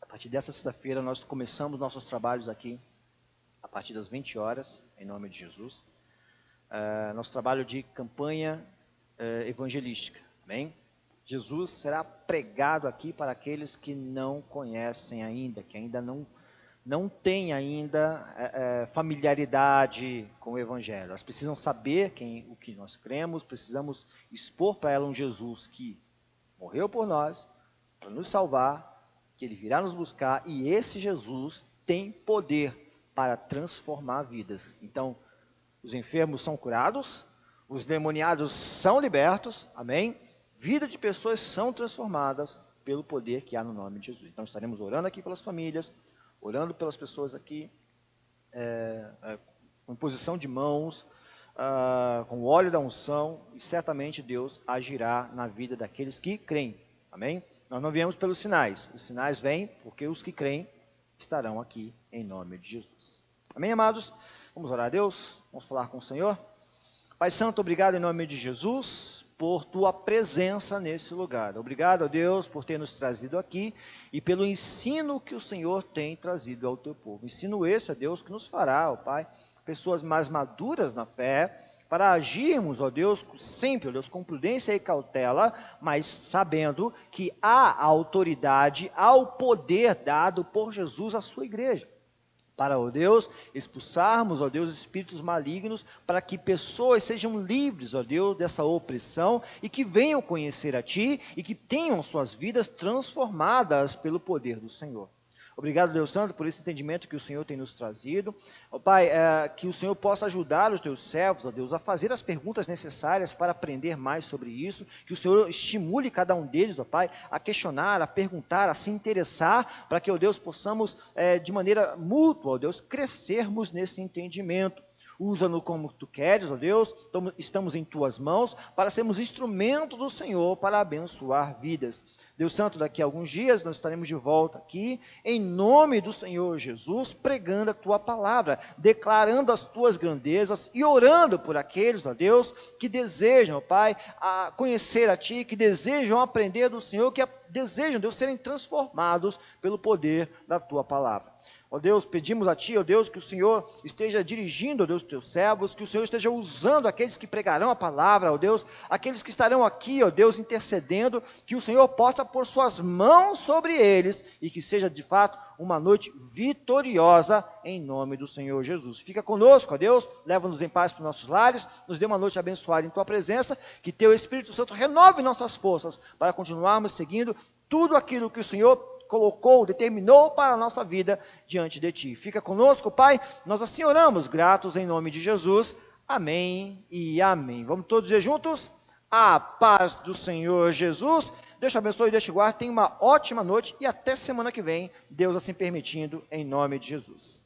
a partir dessa sexta-feira, nós começamos nossos trabalhos aqui, a partir das 20 horas, em nome de Jesus. Nosso trabalho de campanha evangelística, amém? Jesus será pregado aqui para aqueles que não conhecem ainda, que ainda não têm ainda familiaridade com o Evangelho. Elas precisam saber o que nós cremos, precisamos expor para elas um Jesus que morreu por nós, para nos salvar, que Ele virá nos buscar, e esse Jesus tem poder para transformar vidas. Então, os enfermos são curados, os demoniados são libertos, amém? Vida de pessoas são transformadas pelo poder que há no nome de Jesus. Então estaremos orando aqui pelas famílias, orando pelas pessoas aqui, com imposição de mãos, com o óleo da unção, e certamente Deus agirá na vida daqueles que creem. Amém? Nós não viemos pelos sinais, os sinais vêm porque os que creem estarão aqui em nome de Jesus. Amém, amados? Vamos orar a Deus, vamos falar com o Senhor. Pai Santo, obrigado em nome de Jesus por tua presença nesse lugar. Obrigado a Deus por ter nos trazido aqui e pelo ensino que o Senhor tem trazido ao teu povo. Ensino esse, ó Deus, que nos fará, ó Pai, pessoas mais maduras na fé, para agirmos, ó Deus, sempre, ó Deus, com prudência e cautela, mas sabendo que há autoridade, há o poder dado por Jesus à sua igreja. Para, ó Deus, expulsarmos, ó Deus, espíritos malignos, para que pessoas sejam livres, ó Deus, dessa opressão e que venham conhecer a Ti e que tenham suas vidas transformadas pelo poder do Senhor. Obrigado, Deus Santo, por esse entendimento que o Senhor tem nos trazido. Ó Pai, que o Senhor possa ajudar os Teus servos, ó Deus, a fazer as perguntas necessárias para aprender mais sobre isso. Que o Senhor estimule cada um deles, ó Pai, a questionar, a perguntar, a se interessar, para que, ó Deus, possamos, de maneira mútua, ó Deus, crescermos nesse entendimento. Usa-no como Tu queres, ó Deus, estamos em Tuas mãos, para sermos instrumentos do Senhor para abençoar vidas. Deus Santo, daqui a alguns dias nós estaremos de volta aqui, em nome do Senhor Jesus, pregando a Tua palavra, declarando as Tuas grandezas e orando por aqueles, ó Deus, que desejam, ó Pai, conhecer a Ti, que desejam aprender do Senhor, que desejam, Deus, serem transformados pelo poder da Tua palavra. Ó Deus, pedimos a Ti, ó Deus, que o Senhor esteja dirigindo, ó Deus, Teus servos, que o Senhor esteja usando aqueles que pregarão a palavra, ó Deus, aqueles que estarão aqui, ó Deus, intercedendo, que o Senhor possa pôr suas mãos sobre eles e que seja, de fato, uma noite vitoriosa em nome do Senhor Jesus. Fica conosco, ó Deus, leva-nos em paz para os nossos lares, nos dê uma noite abençoada em Tua presença, que Teu Espírito Santo renove nossas forças para continuarmos seguindo tudo aquilo que o Senhor colocou, determinou para a nossa vida diante de Ti. Fica conosco, Pai, nós assim oramos, gratos em nome de Jesus. Amém e amém. Vamos todos dizer juntos? A paz do Senhor Jesus. Deus te abençoe e Deus te guarde. Tenha uma ótima noite e até semana que vem, Deus assim permitindo, em nome de Jesus.